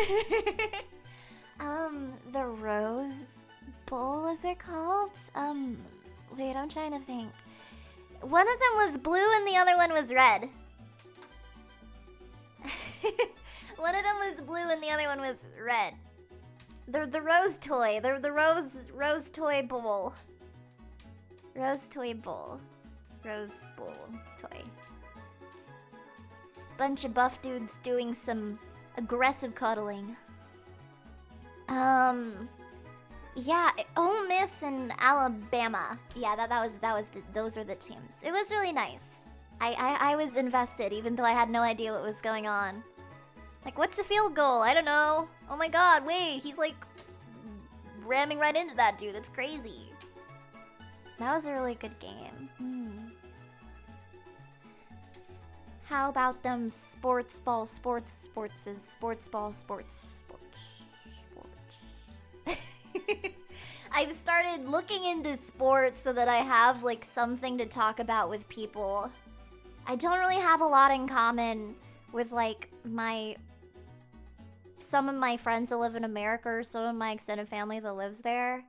The Rose Bowl, was it called? Wait, I'm trying to think. One of them was blue and the other one was red. One of them was blue and the other one was red. The Rose Toy. The Rose Toy Bowl. Rose Toy Bowl. Rose Bowl Toy. Bunch of buff dudes doing some aggressive cuddling. Yeah, Ole Miss and Alabama. Yeah, those were the teams. It was really nice. I was invested, even though I had no idea what was going on. Like, what's a field goal? I don't know. Oh my god, wait, he's like ramming right into that dude. That's crazy. That was a really good game. How about them sports. I've started looking into sports so that I have like something to talk about with people. I don't really have a lot in common with like some of my friends that live in America or some of my extended family that lives there.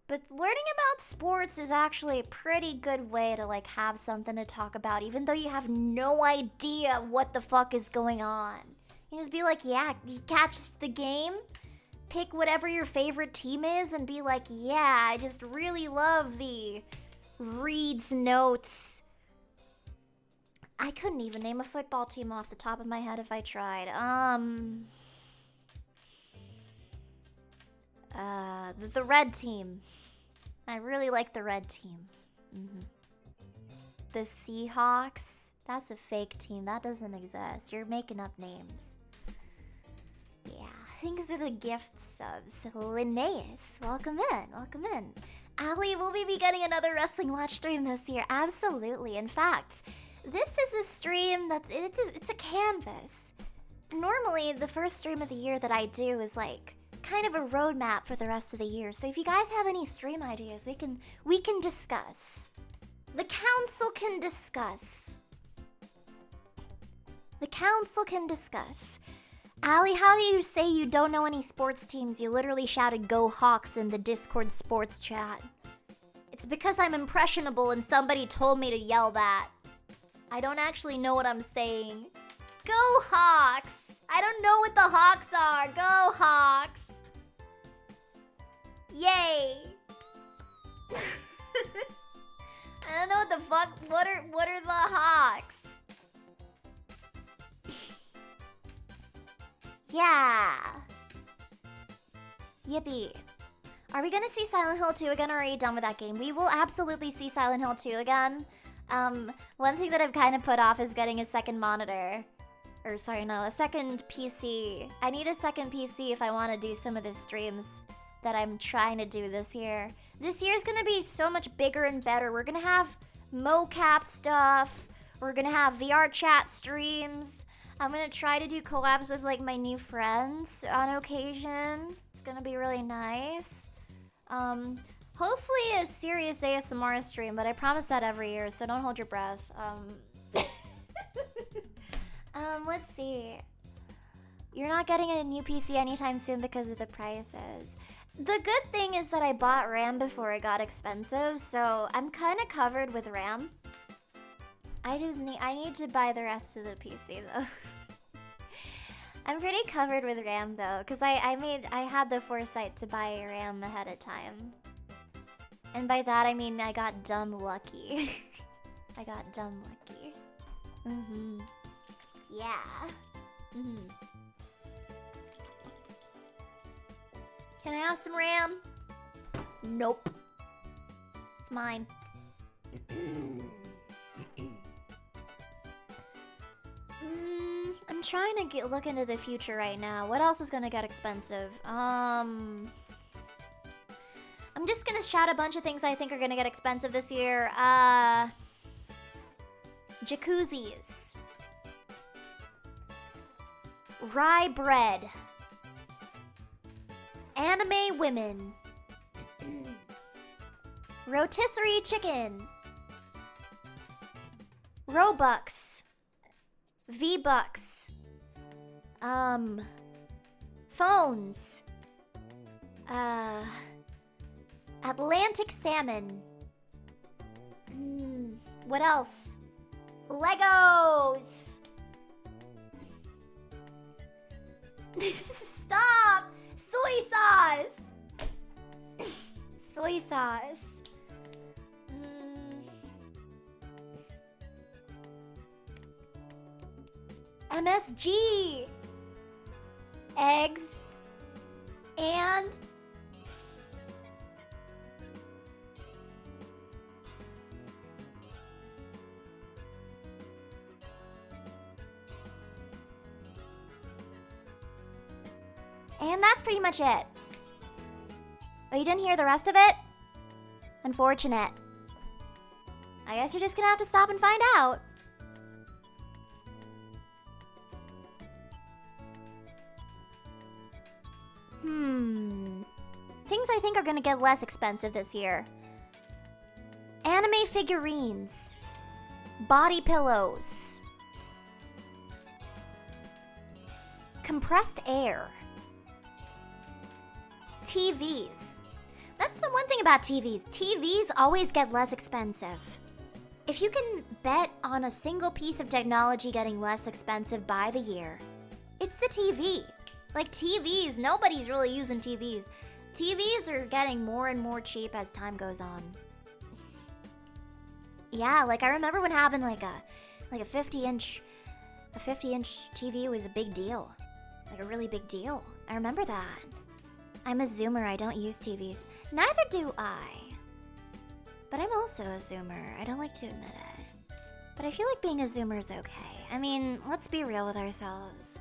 But learning about sports is actually a pretty good way to like have something to talk about, even though you have no idea what the fuck is going on. You just be like, yeah, you catch the game, pick whatever your favorite team is, and be like, yeah, I just really love the Reed's Notes. I couldn't even name a football team off the top of my head if I tried. The red team. I really like the red team. The Seahawks. That's a fake team. That doesn't exist. You're making up names. Yeah, thanks for the gift subs. Linnaeus, welcome in, welcome in. Ali, will we be getting another Wrestling Watch stream this year? Absolutely. In fact, this is a stream that's it's a canvas. Normally, the first stream of the year that I do is like kind of a roadmap for the rest of the year. So if you guys have any stream ideas, we can discuss. The council can discuss. The council can discuss. Ali, how do you say you don't know any sports teams? You literally shouted "Go Hawks" in the Discord sports chat. It's because I'm impressionable and somebody told me to yell that. I don't actually know what I'm saying. Go Hawks! I don't know what the Hawks are. Go Hawks! Yay! I don't know what the fuck. What are the Hawks? Yeah. Yippee. Are we gonna see Silent Hill 2 again, or are you done with that game? We will absolutely see Silent Hill 2 again. One thing that I've kind of put off is getting a second monitor. Or sorry, no, a second PC. I need a second PC if I want to do some of the streams that I'm trying to do this year. This year's gonna be so much bigger and better. We're gonna have mocap stuff. We're gonna have VR chat streams. I'm gonna try to do collabs with like my new friends on occasion. It's gonna be really nice. Hopefully a serious ASMR stream, but I promise that every year, so don't hold your breath. Let's see. You're not getting a new PC anytime soon because of the prices. The good thing is that I bought RAM before it got expensive, so I'm kind of covered with RAM. I need to buy the rest of the PC though. I'm pretty covered with RAM though, because I had the foresight to buy RAM ahead of time. And by that I mean I got dumb lucky. I got dumb lucky. Yeah. Can I have some RAM? Nope. It's mine. I'm trying to look into the future right now. What else is gonna get expensive? I'm just gonna shout a bunch of things I think are gonna get expensive this year. Jacuzzis. Rye bread. Anime women. Rotisserie chicken. Robux. V-Bucks. Phones. Atlantic salmon. What else? Legos. Stop! Soy sauce. Soy sauce. MSG. Eggs. And that's pretty much it. Oh, you didn't hear the rest of it? Unfortunate. I guess you're just gonna have to stop and find out. Things I think are gonna get less expensive this year. Anime figurines. Body pillows. Compressed air. TVs. That's the one thing about TVs. TVs always get less expensive. If you can bet on a single piece of technology getting less expensive by the year, it's the TV. Like TVs, nobody's really using TVs. TVs are getting more and more cheap as time goes on. Yeah, like I remember when having like a 50-inch TV was a big deal. Like a really big deal. I remember that. I'm a Zoomer, I don't use TVs. Neither do I. But I'm also a Zoomer, I don't like to admit it. But I feel like being a Zoomer is okay. I mean, let's be real with ourselves.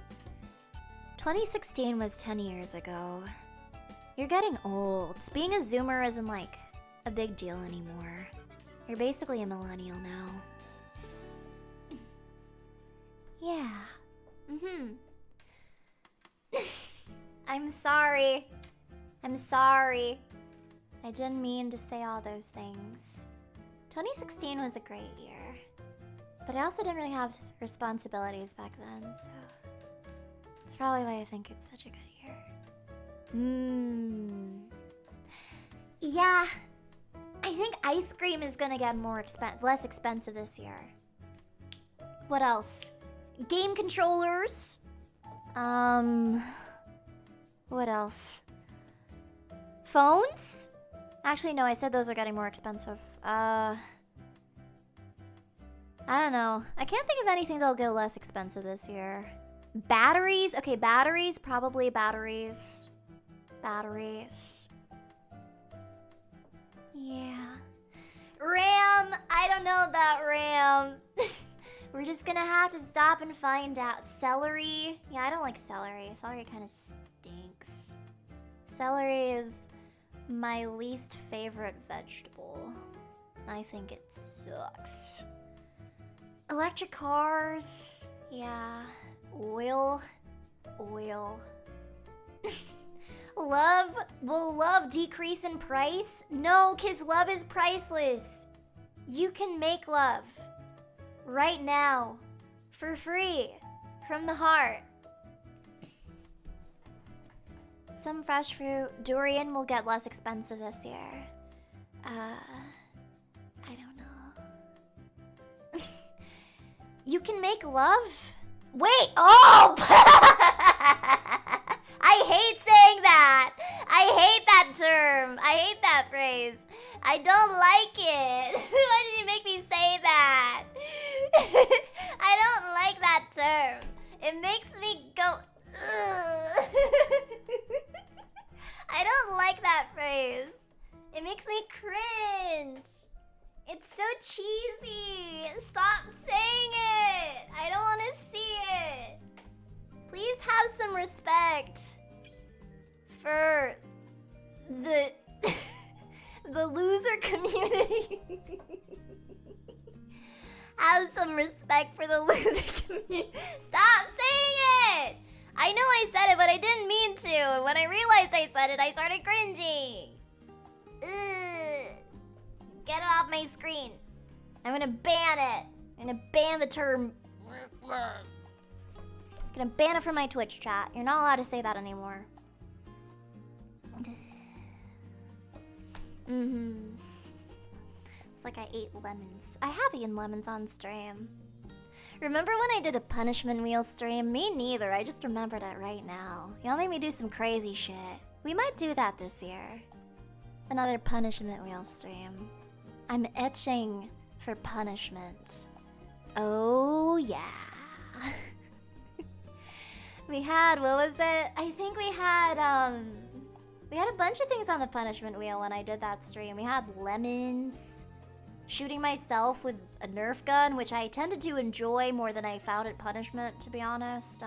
2016 was 10 years ago. You're getting old. Being a Zoomer isn't like a big deal anymore. You're basically a millennial now. Yeah. I'm sorry. I'm sorry. I didn't mean to say all those things. 2016 was a great year. But I also didn't really have responsibilities back then, so that's probably why I think it's such a good year. Yeah. I think ice cream is gonna get less expensive this year. What else? Game controllers. What else? Phones? Actually, no, I said those are getting more expensive. I don't know. I can't think of anything that'll get less expensive this year. Batteries? Okay, batteries. Probably batteries. Batteries. Yeah. RAM! I don't know about RAM. We're just gonna have to stop and find out. Celery? Yeah, I don't like celery. Celery kind of stinks. Celery is my least favorite vegetable. I think it sucks. Electric cars? Yeah. Oil. Will love decrease in price? No, 'cause love is priceless. You can make love right now for free from the heart. Some fresh fruit. Durian will get less expensive this year. I don't know. You can make love? Wait, oh! I hate saying that. I hate that term. I hate that phrase. I don't like it. Why did you make me say that? I don't like that term. It makes me go, ugh. I don't like that phrase. It makes me cringe. It's so cheesy. Stop saying it. I don't want to see it. Please have some respect for the the loser community. Have some respect for the loser community. Stop saying it. I know I said it, but I didn't mean to. And when I realized I said it, I started cringing. Ugh. Get it off my screen. I'm gonna ban it. I'm gonna ban the term. I'm gonna ban it from my Twitch chat. You're not allowed to say that anymore. It's like I ate lemons. I have eaten lemons on stream. Remember when I did a punishment wheel stream? Me neither, I just remembered it right now. Y'all made me do some crazy shit. We might do that this year. Another punishment wheel stream. I'm itching for punishment. Oh yeah. We had, what was it? I think we had a bunch of things on the punishment wheel when I did that stream. We had lemons, shooting myself with a Nerf gun, which I tended to enjoy more than I found it punishment, to be honest.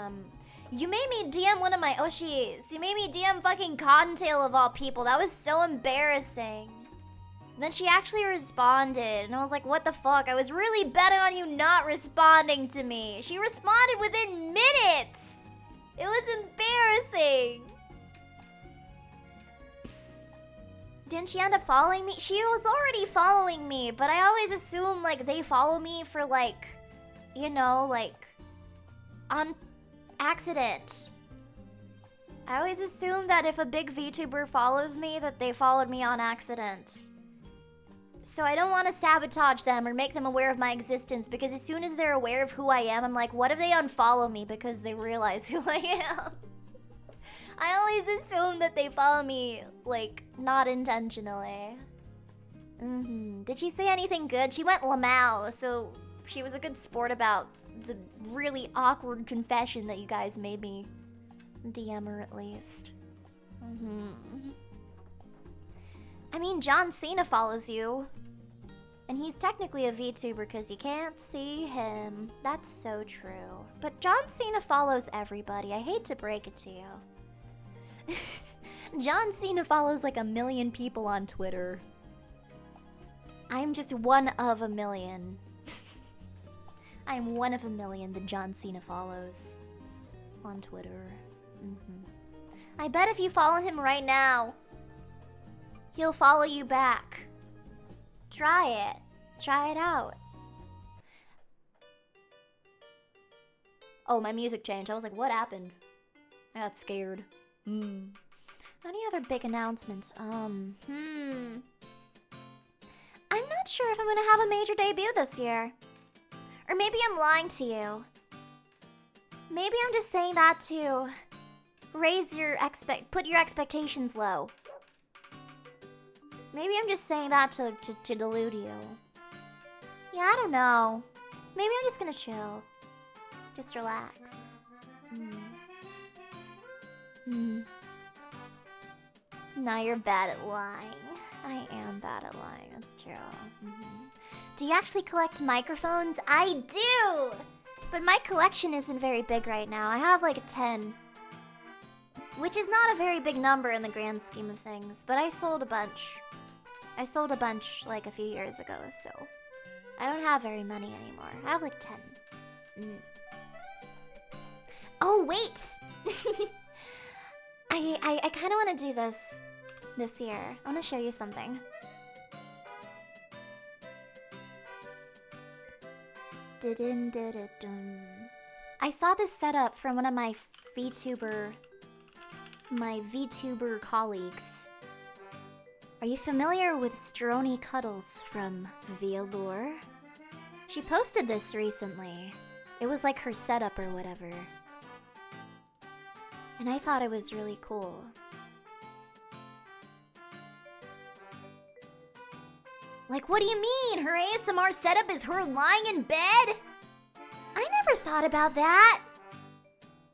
You made me DM one of my Oshis. You made me DM fucking Cottontail of all people. That was so embarrassing. Then she actually responded, and I was like, what the fuck? I was really betting on you not responding to me. She responded within minutes. It was embarrassing. Didn't she end up following me? She was already following me, but I always assume, like, they follow me for, like, you know, like, on accident. I always assume that if a big VTuber follows me, that they followed me on accident. So I don't want to sabotage them or make them aware of my existence, because as soon as they're aware of who I am, I'm like, what if they unfollow me because they realize who I am? I always assume that they follow me, like, not intentionally. Did she say anything good? She went Lamau, so she was a good sport about the really awkward confession that you guys made me DM her, at least. I mean, John Cena follows you. And he's technically a VTuber because you can't see him. That's so true. But John Cena follows everybody. I hate to break it to you. John Cena follows like 1 million people on Twitter. I'm just one of 1 million. I'm one of 1 million that John Cena follows on Twitter. I bet if you follow him right now, he'll follow you back. Try it. Try it out. Oh, my music changed. I was like, what happened? I got scared. Any other big announcements? I'm not sure if I'm gonna have a major debut this year. Or maybe I'm lying to you. Maybe I'm just saying that to put your expectations low. Maybe I'm just saying that to delude you. Yeah, I don't know. Maybe I'm just gonna chill. Just relax. Now you're bad at lying. I am bad at lying, that's true. Do you actually collect microphones? I do! But my collection isn't very big right now. I have like 10. Which is not a very big number in the grand scheme of things, but I sold a bunch. I sold a bunch like a few years ago, so I don't have very many anymore. I have like 10. Oh, wait! I kind of want to do this year. I want to show you something. I saw this setup from one of my VTuber colleagues. Are you familiar with Strony Cuddles from Vialore? She posted this recently. It was like her setup or whatever. And I thought it was really cool. Like, what do you mean? Her ASMR setup is her lying in bed? I never thought about that.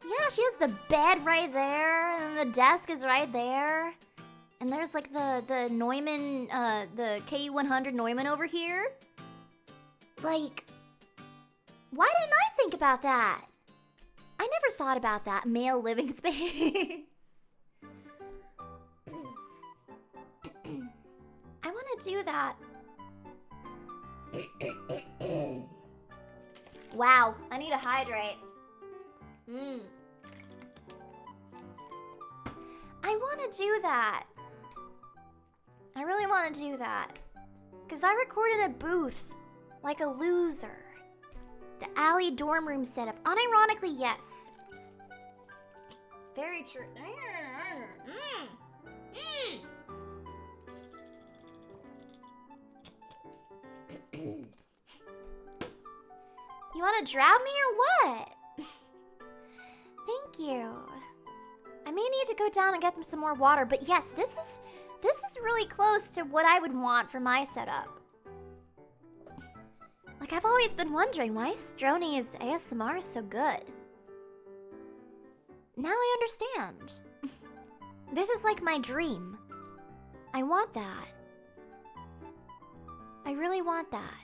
Yeah, she has the bed right there, and the desk is right there. And there's like the Neumann, the KU100 Neumann over here. Like, why didn't I think about that? I never thought about that. Male living space. I want to do that. Wow, I need to hydrate. I want to do that. I really want to do that. Because I recorded a booth like a loser. The alley dorm room setup. Unironically, yes. Very true. You want to drown me or what? Thank you. I may need to go down and get them some more water, but yes, this is really close to what I would want for my setup. Like, I've always been wondering why Strony's ASMR is so good. Now I understand. This is like my dream. I want that. I really want that.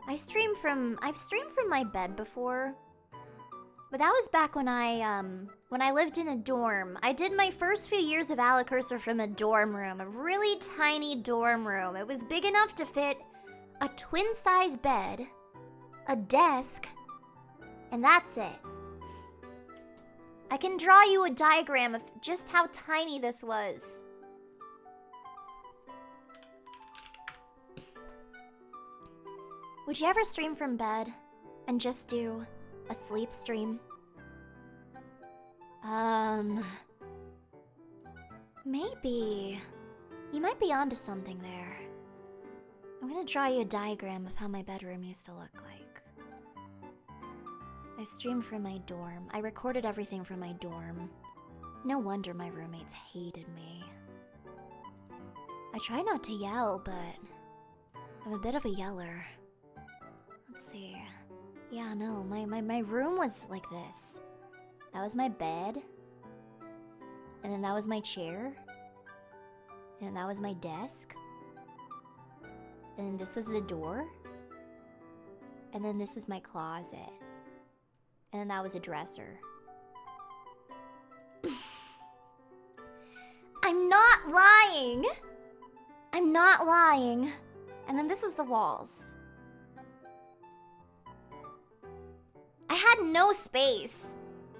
I've streamed from my bed before. But that was back when I lived in a dorm. I did my first few years of Alekirser from a dorm room, a really tiny dorm room. It was big enough to fit a twin-size bed, a desk, and that's it. I can draw you a diagram of just how tiny this was. Would you ever stream from bed and just do a sleep stream? Maybe. You might be onto something there. I'm gonna draw you a diagram of how my bedroom used to look like. I streamed from my dorm. I recorded everything from my dorm. No wonder my roommates hated me. I try not to yell, but I'm a bit of a yeller. Let's see. Yeah, no, my room was like this. That was my bed. And then that was my chair. And that was my desk. And then this was the door. And then this was my closet. And then that was a dresser. I'm not lying! I'm not lying. And then this is the walls. I had no space.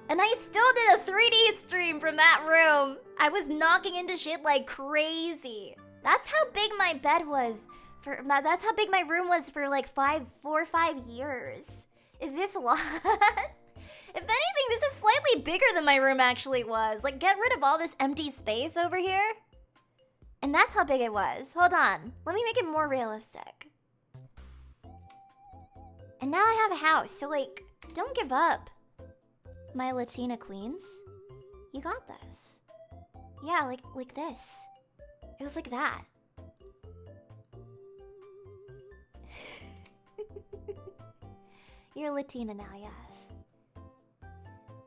And I still did a 3D stream from that room. I was knocking into shit like crazy. That's how big my bed was. That's how big my room was for like 4 or 5 years. Is this a lot? If anything, this is slightly bigger than my room actually was. Like, get rid of all this empty space over here. And that's how big it was. Hold on. Let me make it more realistic. And now I have a house, so like, don't give up, my Latina queens. You got this. Yeah, like this. It was like that. You're Latina now, yes.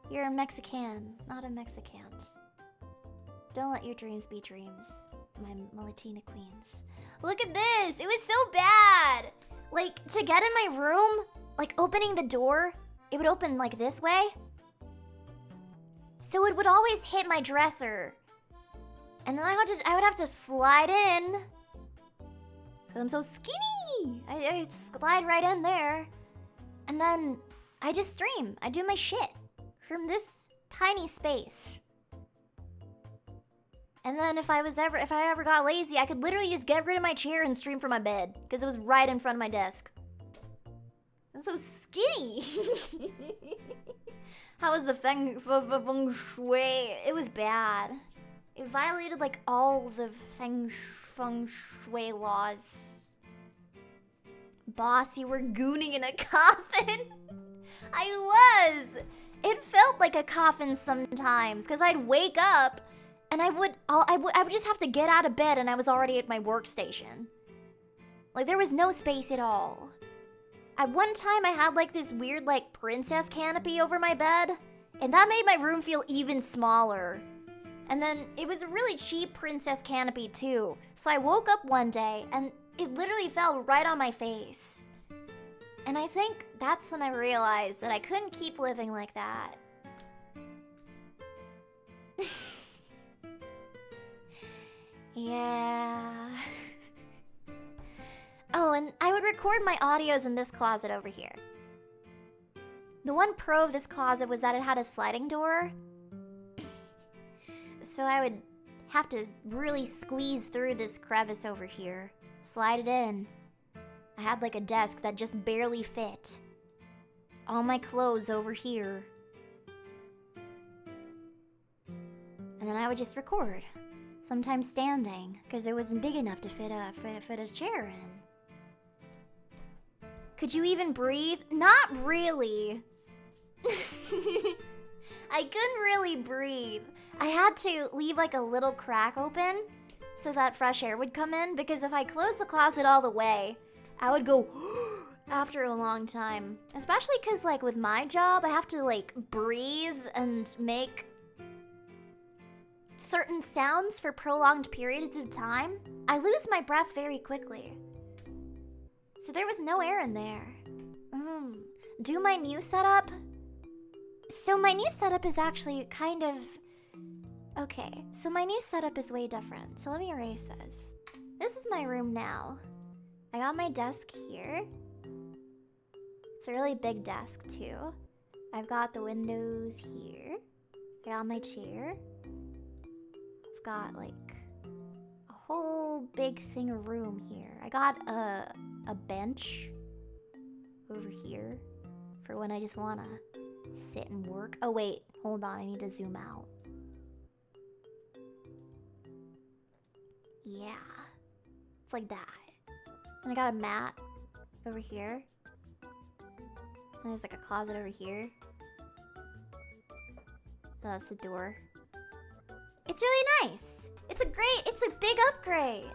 You're a Mexican, not a Mexicant. Don't let your dreams be dreams, my Latina queens. Look at this! It was so bad! Like, to get in my room, like opening the door, it would open like this way. So it would always hit my dresser. And then I would have to slide in. Cause I'm so skinny! I'd slide right in there. And then I just stream. I do my shit from this tiny space. And then if I ever got lazy, I could literally just get rid of my chair and stream from my bed. Because it was right in front of my desk. I'm so skinny. How was the feng shui? It was bad. It violated like all the feng shui laws. Boss, you were gooning in a coffin. I was. It felt like a coffin sometimes because I'd wake up and I would just have to get out of bed and I was already at my workstation. Like there was no space at all. At one time I had like this weird like princess canopy over my bed and that made my room feel even smaller. And then it was a really cheap princess canopy too. So I woke up one day and it literally fell right on my face. And I think that's when I realized that I couldn't keep living like that. Yeah. Oh, and I would record my audios in this closet over here. The one pro of this closet was that it had a sliding door. So I would have to really squeeze through this crevice over here. Slide it in. I had like a desk that just barely fit. All my clothes over here. And then I would just record. Sometimes standing, because it wasn't big enough to fit a chair in. Could you even breathe? Not really. I couldn't really breathe. I had to leave like a little crack open so that fresh air would come in, because if I closed the closet all the way, I would go after a long time. Especially because like with my job, I have to like breathe and make certain sounds for prolonged periods of time. I lose my breath very quickly. So there was no air in there. Do my new setup? So my new setup is actually kind of... Okay, so my new setup is way different. So let me erase this. This is my room now. I got my desk here. It's a really big desk too. I've got the windows here. I got my chair. I've got like a whole big thing of room here. I got a bench over here for when I just wanna sit and work. Oh wait, hold on, I need to zoom out. Yeah, it's like that. And I got a mat over here. And there's like a closet over here. Oh, that's the door. It's really nice. It's a big upgrade.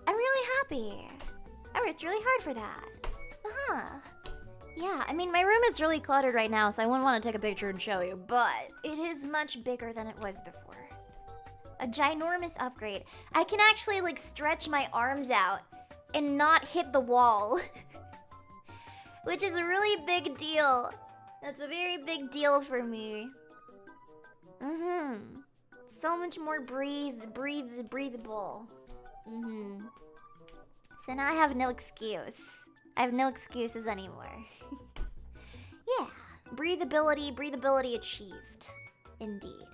I'm really happy. I worked really hard for that. Yeah, I mean, my room is really cluttered right now, so I wouldn't want to take a picture and show you, but it is much bigger than it was before. A ginormous upgrade. I can actually, like, stretch my arms out and not hit the wall. Which is a really big deal. That's a very big deal for me. So much more breathable. So now I have no excuse. I have no excuses anymore. Yeah, breathability achieved. Indeed.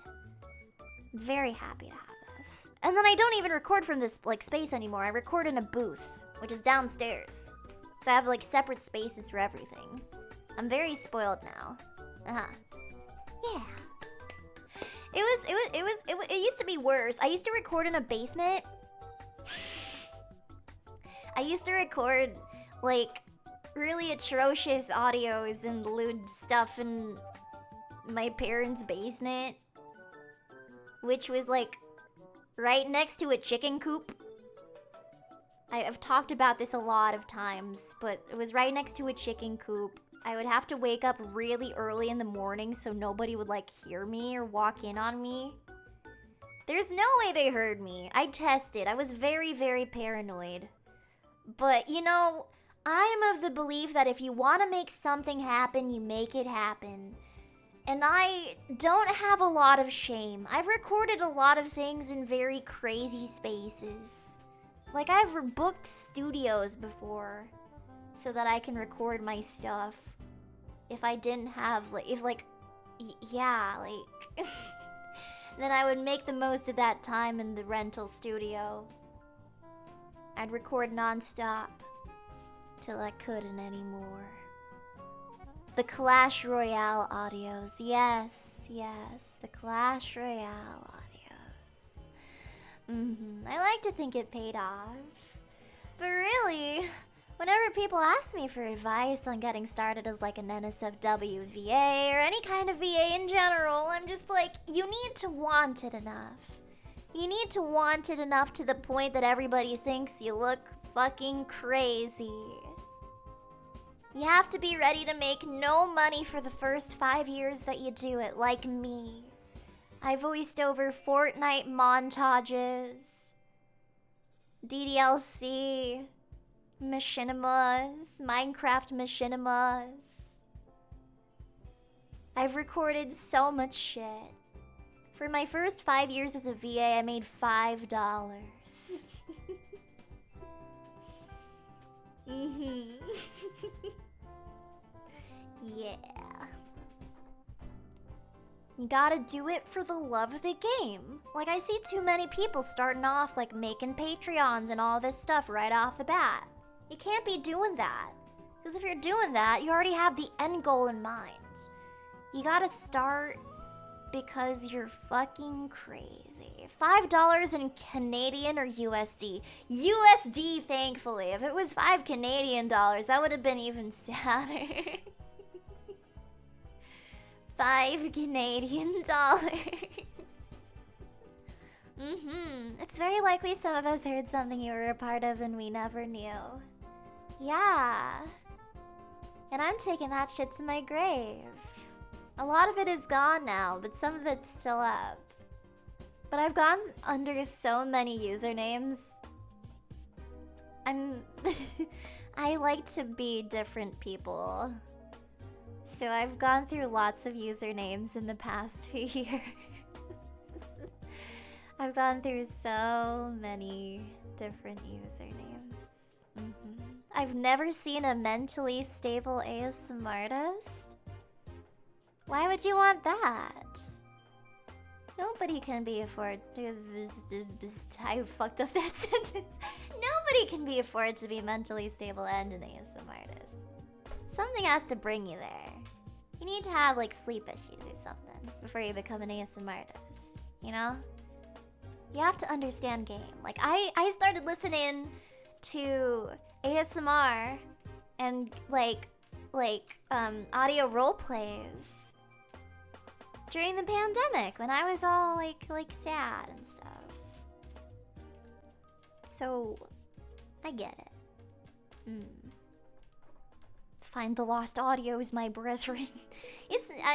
Very happy to have this. And then I don't even record from this like space anymore. I record in a booth, which is downstairs. So I have like separate spaces for everything. I'm very spoiled now. Yeah. It used to be worse. I used to record in a basement. I used to record like really atrocious audios and lewd stuff in my parents' basement, which was like right next to a chicken coop. I've talked about this a lot of times, but it was right next to a chicken coop. I would have to wake up really early in the morning so nobody would like hear me or walk in on me. There's no way they heard me. I tested. I was very, very paranoid. But, you know, I am of the belief that if you want to make something happen, you make it happen. And I don't have a lot of shame. I've recorded a lot of things in very crazy spaces. Like, I've booked studios before so that I can record my stuff. If I didn't have, like, then I would make the most of that time in the rental studio. I'd record non-stop till I couldn't anymore. The Clash Royale audios. Yes, the Clash Royale audios. I like to think it paid off. But really, whenever people ask me for advice on getting started as like an NSFW VA or any kind of VA in general, I'm just like, you need to want it enough. You need to want it enough to the point that everybody thinks you look fucking crazy. You have to be ready to make no money for the first 5 years that you do it, like me. I voiced over Fortnite montages, DDLC, machinimas, Minecraft machinimas. I've recorded so much shit. For my first 5 years as a VA, I made $5. Yeah. You gotta do it for the love of the game. Like, I see too many people starting off, like, making Patreons and all this stuff right off the bat. You can't be doing that. Because if you're doing that, you already have the end goal in mind. You gotta start because you're fucking crazy. $5 in Canadian or USD? USD, thankfully. If it was 5 Canadian dollars, that would have been even sadder. 5 Canadian dollars. It's very likely some of us heard something you were a part of and we never knew. Yeah. And I'm taking that shit to my grave. A lot of it is gone now, but some of it's still up. But I've gone under so many usernames. I like to be different people. So I've gone through lots of usernames in the past few years. I've gone through so many different usernames. I've never seen a mentally stable ASMR artist. Why would you want that? Nobody can be afforded. I fucked up that sentence. Nobody can be afforded to be mentally stable and an ASMR artist. Something has to bring you there. You need to have like sleep issues or something before you become an ASMR artist. You know? You have to understand game. Like I started listening to ASMR and like audio role plays during the pandemic when I was all like sad and stuff. So I get it. Find the lost audios, my brethren.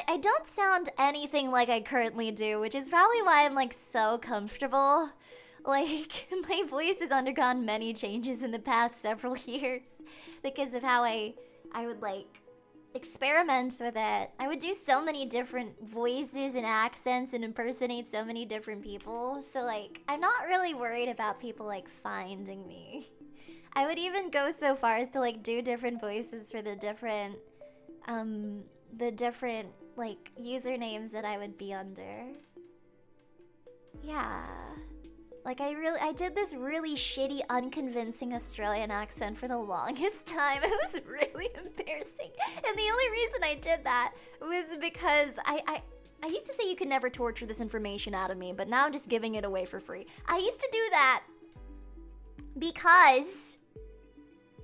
I don't sound anything like I currently do, which is probably why I'm like so comfortable. Like, my voice has undergone many changes in the past several years because of how I would like experiment with it. I would do so many different voices and accents and impersonate so many different people. So like, I'm not really worried about people like finding me. I would even go so far as to like do different voices for the different like usernames that I would be under. Yeah. Like I did this really shitty, unconvincing Australian accent for the longest time. It was really embarrassing. And the only reason I did that was because I used to say you could never torture this information out of me, but now I'm just giving it away for free. I used to do that because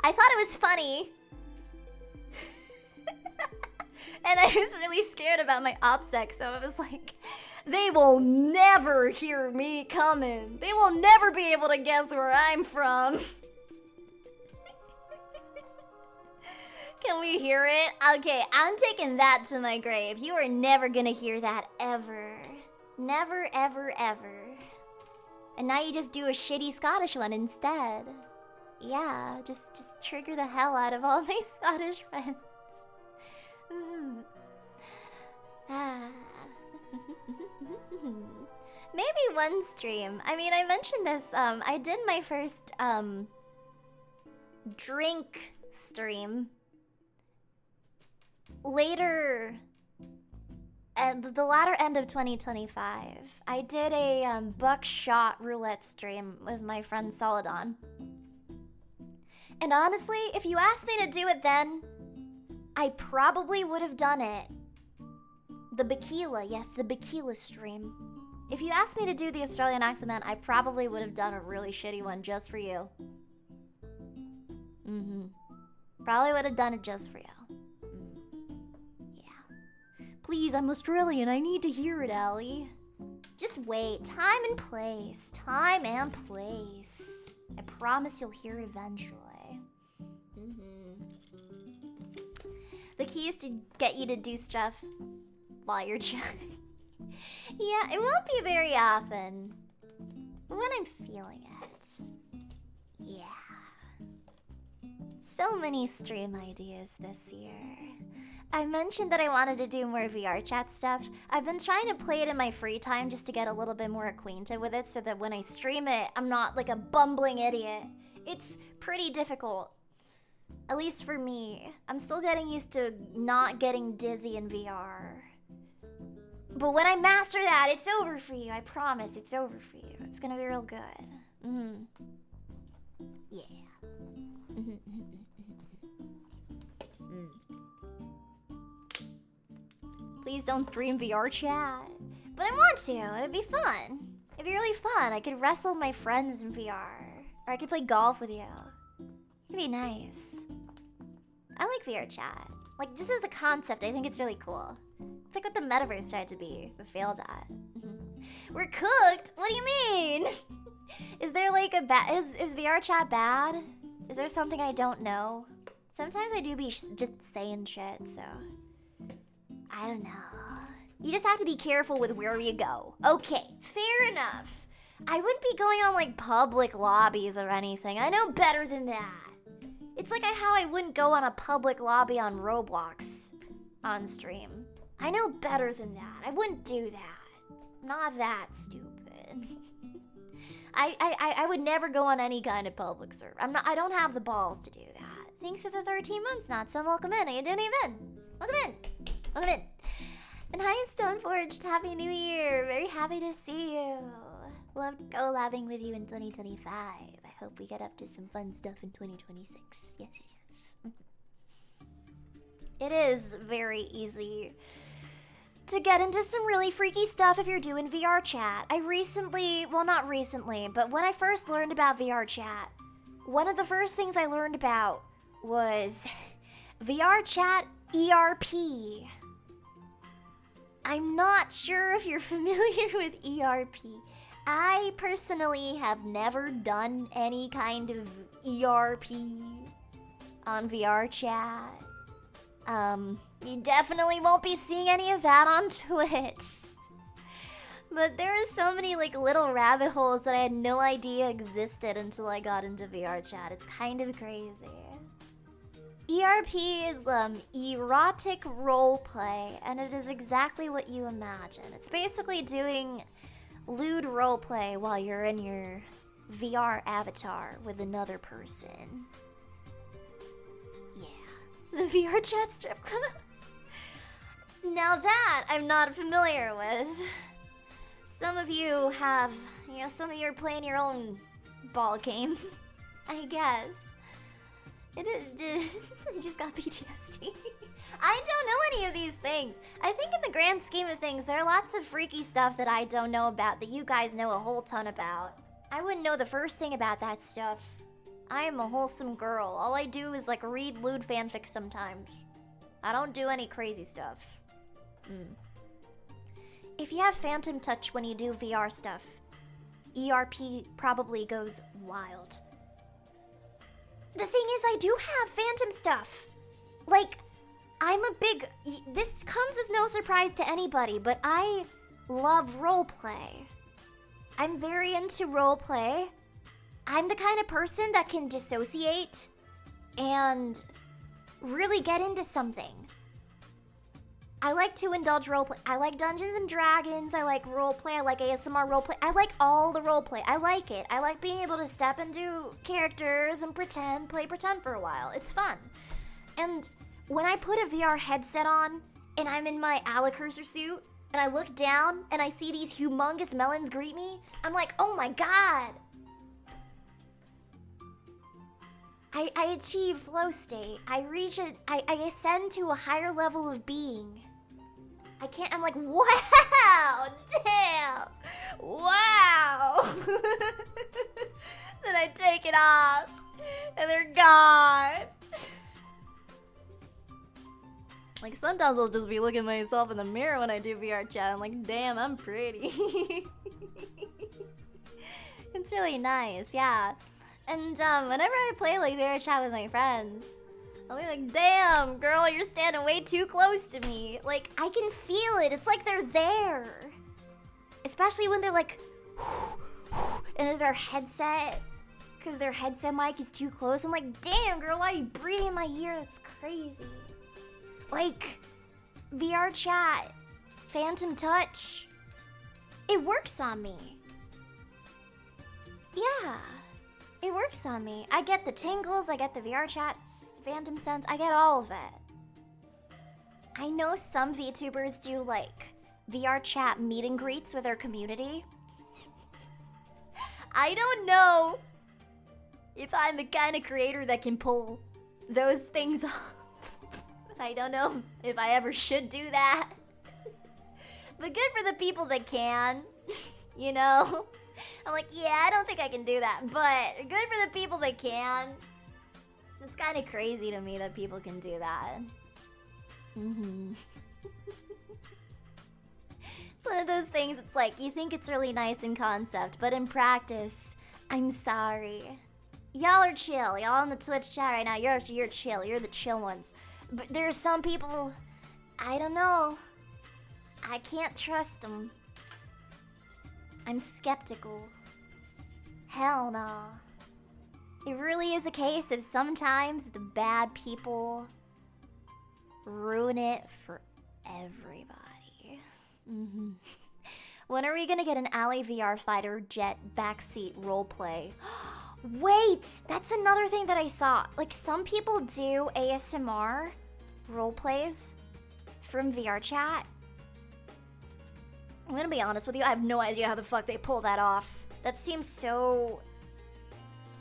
I thought it was funny. And I was really scared about my OPSEC, so I was like, they will never hear me coming. They will never be able to guess where I'm from. Can we hear it? Okay, I'm taking that to my grave. You are never gonna hear that ever. Never, ever, ever. And now you just do a shitty Scottish one instead. Yeah, just trigger the hell out of all my Scottish friends. Maybe one stream. I mean, I mentioned this. I did my first drink stream later at the latter end of 2025. I did a buckshot roulette stream with my friend Saladon. And honestly, if you asked me to do it then, I probably would have done it. The Bikila, yes, the Bikila stream. If you asked me to do the Australian accent then, I probably would have done a really shitty one just for you. Probably would have done it just for you. Yeah. Please, I'm Australian. I need to hear it, Allie. Just wait. Time and place. Time and place. I promise you'll hear it eventually. The key is to get you to do stuff while you're trying. Yeah, it won't be very often. But when I'm feeling it. Yeah. So many stream ideas this year. I mentioned that I wanted to do more VR chat stuff. I've been trying to play it in my free time just to get a little bit more acquainted with it so that when I stream it, I'm not like a bumbling idiot. It's pretty difficult. At least for me. I'm still getting used to not getting dizzy in VR. But when I master that, it's over for you. I promise, it's over for you. It's gonna be real good. Yeah. Please don't stream VR chat. But I want to. It'd be fun. It'd be really fun. I could wrestle my friends in VR. Or I could play golf with you. It'd be nice. I like VR chat. Like, just as a concept, I think it's really cool. It's like what the metaverse tried to be, but failed at. We're cooked? What do you mean? Is there like a is VR chat bad? Is there something I don't know? Sometimes I do be just saying shit, so... I don't know. You just have to be careful with where you go. Okay, fair enough. I wouldn't be going on like public lobbies or anything. I know better than that. It's like how I wouldn't go on a public lobby on Roblox on stream. I know better than that. I wouldn't do that. I'm not that stupid. I would never go on any kind of public server. I don't have the balls to do that. Thanks for the 13 months, Natsu. Welcome in. How you doing, even? Welcome in. Welcome in. And hi, Stoneforged. Happy New Year. Very happy to see you. Loved collabing with you in 2025. I hope we get up to some fun stuff in 2026. Yes, yes, yes. It is very easy to get into some really freaky stuff if you're doing VR chat. Well, not recently, but when I first learned about VR chat, one of the first things I learned about was VR chat ERP. I'm not sure if you're familiar with ERP. I personally have never done any kind of ERP on VR chat. You definitely won't be seeing any of that on Twitch. But there are so many like little rabbit holes that I had no idea existed until I got into VR chat. It's kind of crazy. ERP is erotic roleplay, and it is exactly what you imagine. It's basically doing lewd roleplay while you're in your VR avatar with another person. Yeah, the VR chat strip clubs. Now that I'm not familiar with. Some of you have, some of you are playing your own ball games, I guess. I just got PTSD. I don't know any of these things. I think in the grand scheme of things, there are lots of freaky stuff that I don't know about that you guys know a whole ton about. I wouldn't know the first thing about that stuff. I am a wholesome girl. All I do is like read lewd fanfic sometimes. I don't do any crazy stuff. If you have phantom touch when you do VR stuff, ERP probably goes wild. The thing is, I do have phantom stuff. Like, this comes as no surprise to anybody, but I love roleplay. I'm very into roleplay. I'm the kind of person that can dissociate and really get into something. I like to indulge roleplay. I like Dungeons and Dragons. I like roleplay. I like ASMR roleplay. I like all the roleplay. I like it. I like being able to step into characters and play pretend for a while. It's fun. And when I put a VR headset on and I'm in my Alekirser suit and I look down and I see these humongous melons greet me, I'm like, oh my god. I achieve flow state. I ascend to a higher level of being. I'm like, wow, damn, wow. Then I take it off, and they're gone. Like, sometimes I'll just be looking at myself in the mirror when I do VR chat. I'm like, damn, I'm pretty. It's really nice, yeah. And whenever I play like VR chat with my friends, I'll be like, damn, girl, you're standing way too close to me. Like, I can feel it. It's like they're there. Especially when they're like, into their headset. Because their headset mic is too close. I'm like, damn, girl, why are you breathing in my ear? That's crazy. Like, VR chat, phantom touch, it works on me. Yeah, it works on me. I get the tingles, I get the VR chat's phantom sense, I get all of it. I know some VTubers do like VR chat meet and greets with their community. I don't know if I'm the kind of creator that can pull those things off. I don't know if I ever should do that. But good for the people that can. You know? I'm like, yeah, I don't think I can do that. But good for the people that can. It's kind of crazy to me that people can do that. It's one of those things, it's like, you think it's really nice in concept, but in practice, I'm sorry. Y'all are chill. Y'all in the Twitch chat right now, you're chill. You're the chill ones. But there are some people, I don't know. I can't trust them. I'm skeptical. Hell no. It really is a case of sometimes the bad people ruin it for everybody. When are we gonna get an Alley VR fighter jet backseat roleplay? Wait, that's another thing that I saw. Like, some people do ASMR roleplays from VR chat. I'm gonna be honest with you, I have no idea how the fuck they pull that off. That seems so...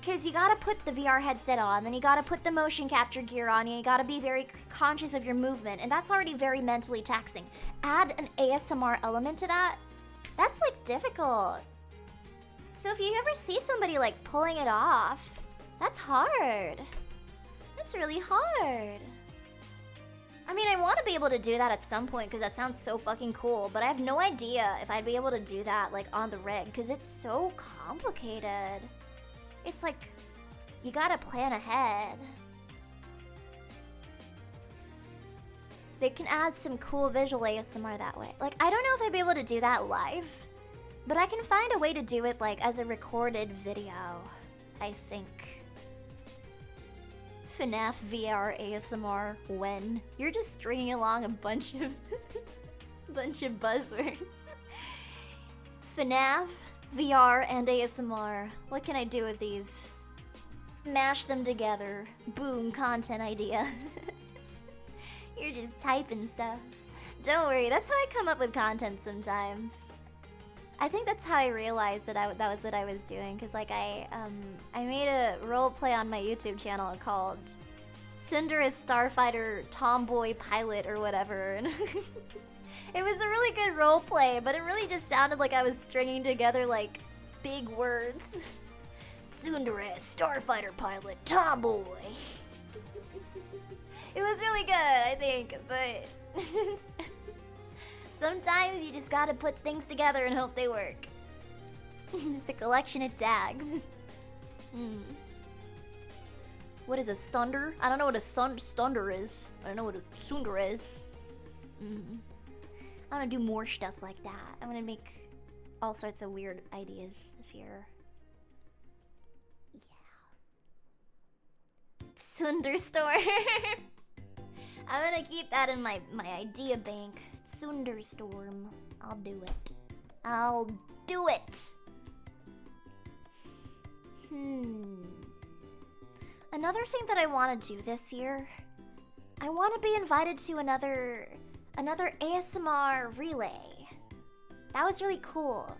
Because you gotta put the VR headset on, then you gotta put the motion capture gear on, and you gotta be very conscious of your movement, and that's already very mentally taxing. Add an ASMR element to that, that's like difficult. So if you ever see somebody like pulling it off, that's hard. That's really hard. I mean, I want to be able to do that at some point because that sounds so fucking cool, but I have no idea if I'd be able to do that like on the rig because it's so complicated. It's like, you gotta plan ahead. They can add some cool visual ASMR that way. Like, I don't know if I'd be able to do that live, but I can find a way to do it like as a recorded video, I think. FNAF VR ASMR when you're just stringing along a bunch of buzzwords. FNAF, VR, and ASMR. What can I do with these? Mash them together. Boom, content idea. You're just typing stuff. Don't worry, that's how I come up with content sometimes. I think that's how I realized that that was what I was doing, because like I made a roleplay on my YouTube channel called Cinderous Starfighter Tomboy Pilot or whatever, and it was a really good roleplay, but it really just sounded like I was stringing together like big words. Cinderous Starfighter Pilot Tomboy. It was really good, I think, but sometimes you just gotta put things together and hope they work. Just a collection of tags. What is a stunder? I don't know what a stunder is. I don't know what a sunder is. I'm gonna do more stuff like that. I'm gonna make all sorts of weird ideas this year. Yeah. Sunderstorm. I'm gonna keep that in my idea bank. Sunderstorm. I'll do it. I'll do it. Another thing that I want to do this year, I want to be invited to another ASMR relay. That was really cool.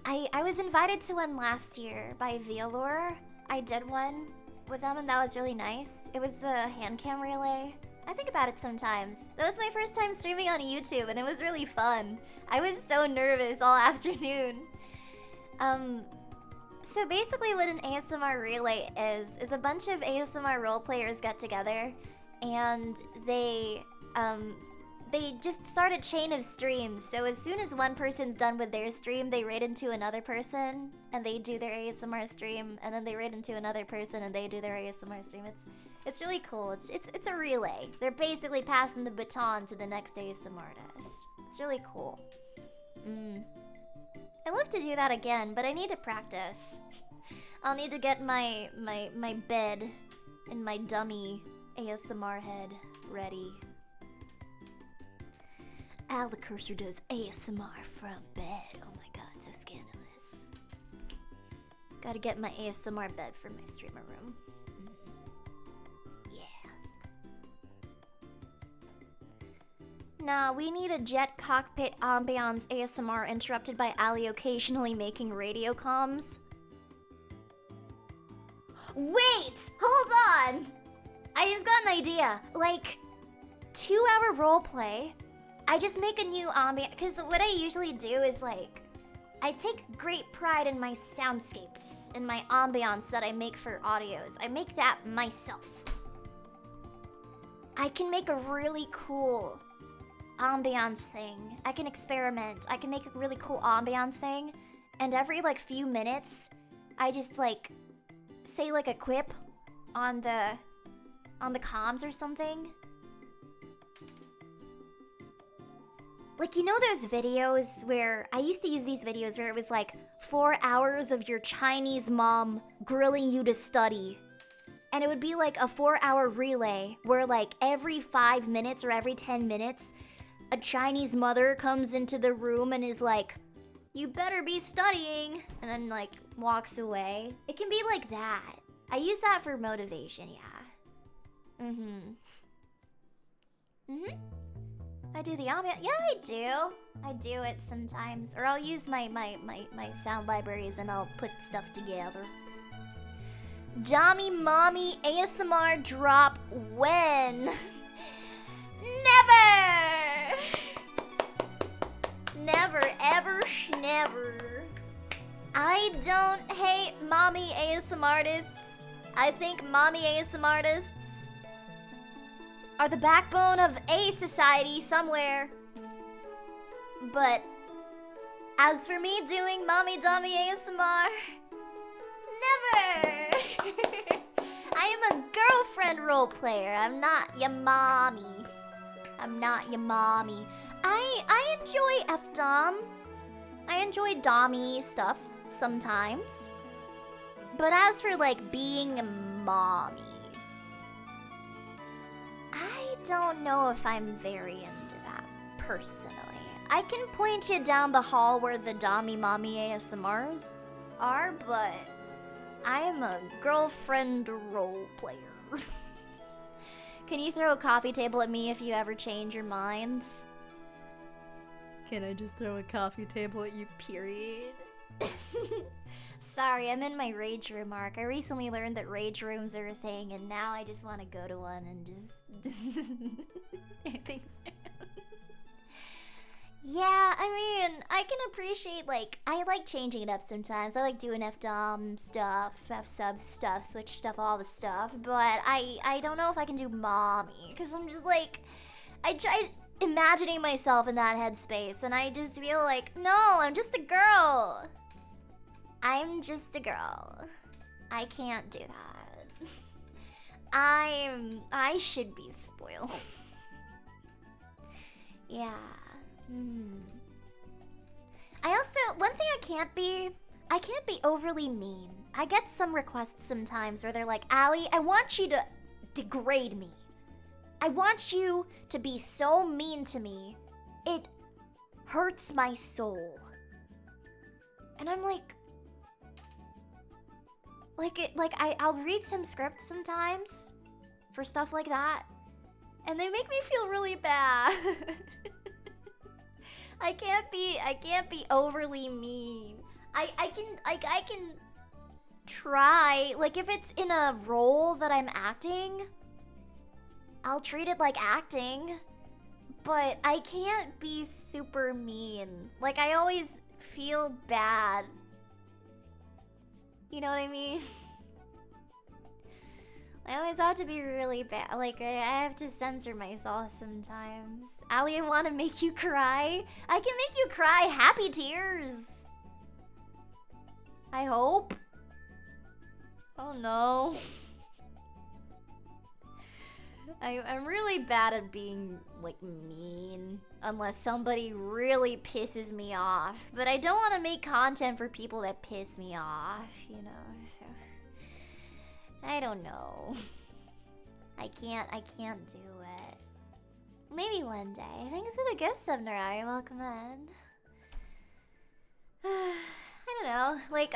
I was invited to one last year by Vialore. I did one with them and that was really nice. It was the hand cam relay. I think about it sometimes. That was my first time streaming on YouTube and it was really fun. I was so nervous all afternoon. So basically what an ASMR relay is a bunch of ASMR role players get together and they just start a chain of streams. So as soon as one person's done with their stream, they raid into another person and they do their ASMR stream, and then they raid into another person and they do their ASMR stream. It's really cool. It's a relay. They're basically passing the baton to the next ASMR artist. It's really cool. I'd love to do that again, but I need to practice. I'll need to get my bed and my dummy ASMR head ready. Alekirser does ASMR from bed. Oh my god, so scandalous. Gotta get my ASMR bed for my streamer room. Yeah. Nah, we need a jet cockpit ambiance ASMR interrupted by Ali occasionally making radio comms. Wait! Hold on! I just got an idea. Like, 2-hour roleplay. I just make a new ambient, because what I usually do is like, I take great pride in my soundscapes, in my ambiance that I make for audios. I make that myself. I can make a really cool ambiance thing. I can experiment. I can make a really cool ambiance thing, and every like few minutes, I just like say like a quip on the comms or something. Like, you know those videos where I used to use these videos where it was like 4 hours of your Chinese mom grilling you to study. And it would be like a 4-hour relay where like every 5 minutes or every 10 minutes, a Chinese mother comes into the room and is like, "You better be studying," and then like walks away. It can be like that. I use that for motivation, yeah. I do the ambient. Yeah, I do. I do it sometimes. Or I'll use my sound libraries and I'll put stuff together. Dommy Mommy ASMR drop when? Never! Never, ever, never. I don't hate mommy ASMR artists. I think mommy ASMR artists are the backbone of a society somewhere. But as for me doing mommy dummy ASMR, never. I am a girlfriend role player. I'm not your mommy. I'm not your mommy. I enjoy FDOM. I enjoy dommy stuff sometimes. But as for like being a mommy, I don't know if I'm very into that personally. I can point you down the hall where the Dommy Mommy ASMRs are, but I am a girlfriend role player. Can you throw a coffee table at me if you ever change your mind? Can I just throw a coffee table at you, period? Sorry, I'm in my rage room, Mark. I recently learned that rage rooms are a thing, and now I just want to go to one and just things. Yeah, I mean, I can appreciate, like, I like changing it up sometimes. I like doing FDOM stuff, F-sub stuff, switch stuff, all the stuff. But I don't know if I can do mommy, because I'm just like, I try imagining myself in that headspace, and I just feel like, no, I'm just a girl. I'm just a girl. I can't do that. I should be spoiled. Yeah. I also, one thing I can't be overly mean. I get some requests sometimes where they're like, "Allie, I want you to degrade me. I want you to be so mean to me. It hurts my soul." And I'm like, I'll read some scripts sometimes for stuff like that, and they make me feel really bad. I can't be overly mean. I can try, like, if it's in a role that I'm acting, I'll treat it like acting, but I can't be super mean. Like, I always feel bad. You know what I mean? I always have to be really bad. Like, I have to censor myself sometimes. Allie, I want to make you cry. I can make you cry happy tears. I hope. Oh no. I'm really bad at being, like, mean. Unless somebody really pisses me off. But I don't want to make content for people that piss me off, you know? So, I don't know. I can't do it. Maybe one day. Thanks for the gift, Subnarari. Welcome in. I don't know. Like,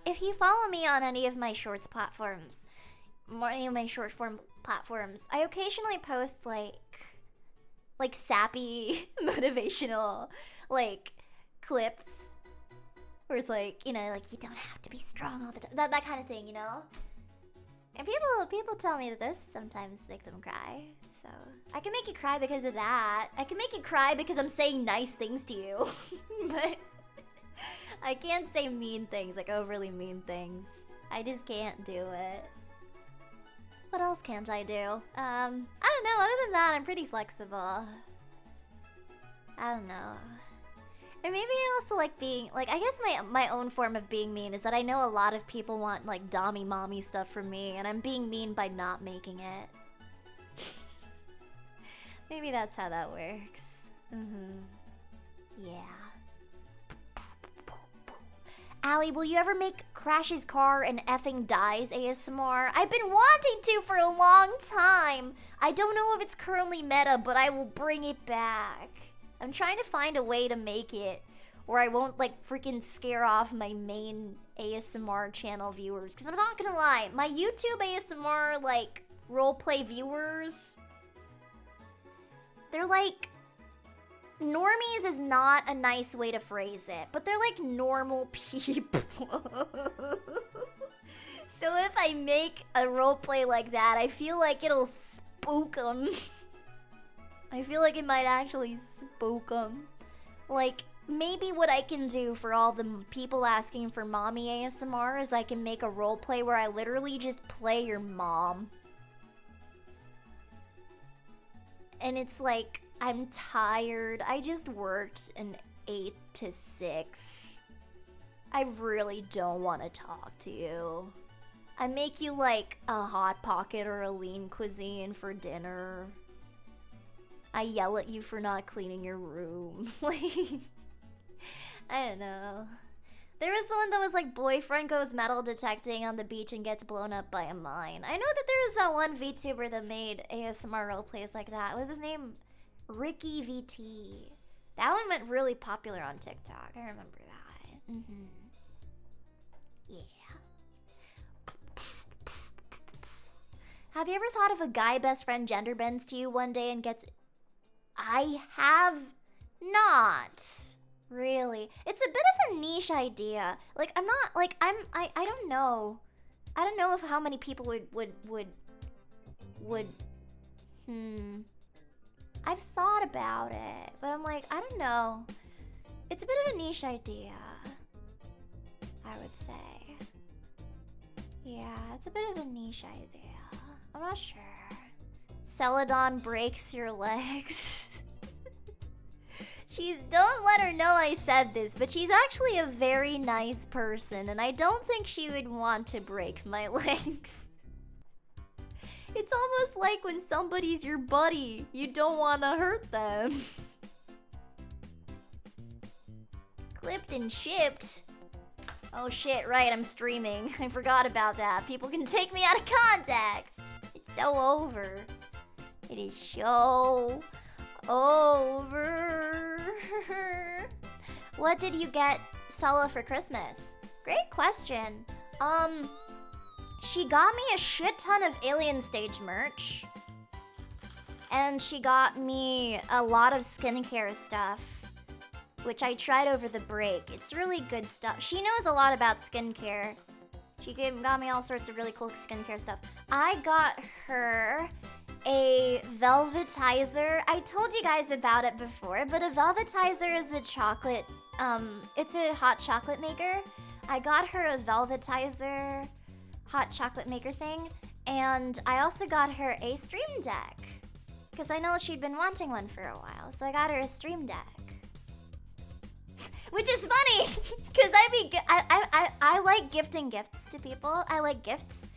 if you follow me on any of my shorts platforms, any of my short form platforms, I occasionally post like sappy motivational like clips where it's like, you know, like, you don't have to be strong all the time, that kind of thing, you know. And people tell me that this sometimes make them cry. So I can make you cry because of that. I can make you cry because I'm saying nice things to you. But I can't say mean things, like overly mean things. I just can't do it. What else can't I do? I don't know. Other than that, I'm pretty flexible. I don't know. Or maybe I also like being, like, I guess my own form of being mean is that I know a lot of people want, like, dommy mommy stuff from me, and I'm being mean by not making it. Maybe that's how that works. Yeah. Allie, will you ever make Crash's car and effing dies ASMR? I've been wanting to for a long time. I don't know if it's currently meta, but I will bring it back. I'm trying to find a way to make it where I won't, like, freaking scare off my main ASMR channel viewers. Because I'm not gonna lie, my YouTube ASMR, like, roleplay viewers, they're like, normies is not a nice way to phrase it, but they're like normal people. So if I make a roleplay like that, I feel like it'll spook them. I feel like it might actually spook them. Like, maybe what I can do for all the people asking for mommy ASMR is I can make a roleplay where I literally just play your mom. And it's like, I'm tired. I just worked an 8 to 6. I really don't want to talk to you. I make you like a Hot Pocket or a lean cuisine for dinner. I yell at you for not cleaning your room. Like, I don't know. There was the one that was like, boyfriend goes metal detecting on the beach and gets blown up by a mine. I know that there was that one VTuber that made ASMR roleplays like that. What was his name? Ricky VT. That one went really popular on TikTok. I remember that. Yeah. Have you ever thought of a guy best friend gender bends to you one day and gets... I have not. Really. It's a bit of a niche idea. Like, I'm not, like, I don't know. I don't know if how many people would, I've thought about it, but I'm like, I don't know. It's a bit of a niche idea, I would say. Yeah, it's a bit of a niche idea. I'm not sure. Celadon breaks your legs. Don't let her know I said this, but she's actually a very nice person, and I don't think she would want to break my legs. It's almost like when somebody's your buddy, you don't want to hurt them. Clipped and shipped. Oh shit, right, I'm streaming. I forgot about that. People can take me out of context. It's so over. It is so over. What did you get Sella for Christmas? Great question. She got me a shit ton of Alien Stage merch. And she got me a lot of skincare stuff, which I tried over the break. It's really good stuff. She knows a lot about skincare. She got me all sorts of really cool skincare stuff. I got her a velvetizer. I told you guys about it before, but a velvetizer is a chocolate, it's a hot chocolate maker. I got her a velvetizer hot chocolate maker thing, and I also got her a stream deck, because I know she'd been wanting one for a while, so I got her a stream deck. Which is funny, because I like gifting gifts to people. I like gifts.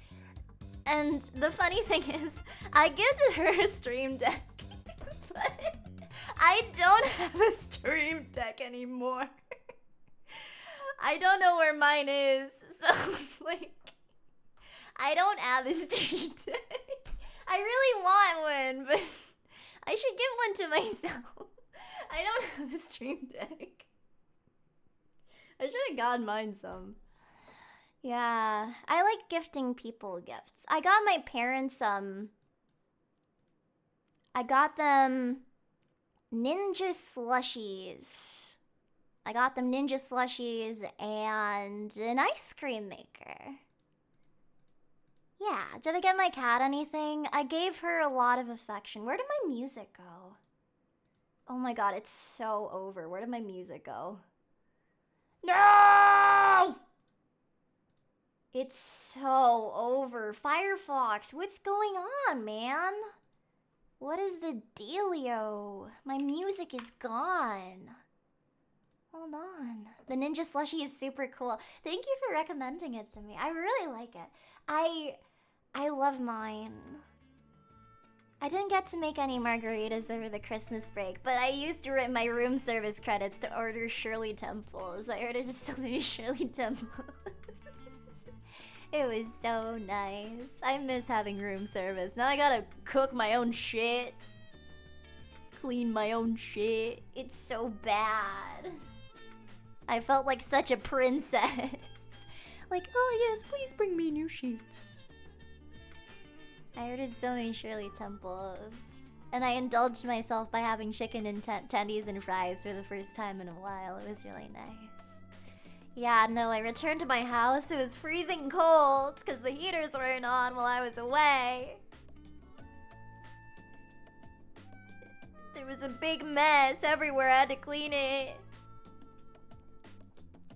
And the funny thing is, I gifted her a stream deck, but I don't have a stream deck anymore. I don't know where mine is, so like, I don't have a stream deck. I really want one, but I should give one to myself. I don't have a stream deck. I should have gotten mine some. Yeah, I like gifting people gifts. I got my parents, I got them ninja slushies. I got them ninja slushies and an ice cream maker. Yeah, did I get my cat anything? I gave her a lot of affection. Where did my music go? Oh my god, it's so over. Where did my music go? No! It's so over. Firefox, what's going on, man? What is the dealio? My music is gone. Hold on. The Ninja Slushie is super cool. Thank you for recommending it to me. I really like it. I love mine. I didn't get to make any margaritas over the Christmas break, but I used my room service credits to order Shirley Temples. I ordered so many Shirley Temples. It was so nice. I miss having room service. Now I gotta cook my own shit. Clean my own shit. It's so bad. I felt like such a princess. Like, oh yes, please bring me new sheets. I ordered so many Shirley Temples. And I indulged myself by having chicken and tendies and fries for the first time in a while. It was really nice. Yeah, no, I returned to my house. It was freezing cold because the heaters weren't on while I was away. There was a big mess everywhere. I had to clean it.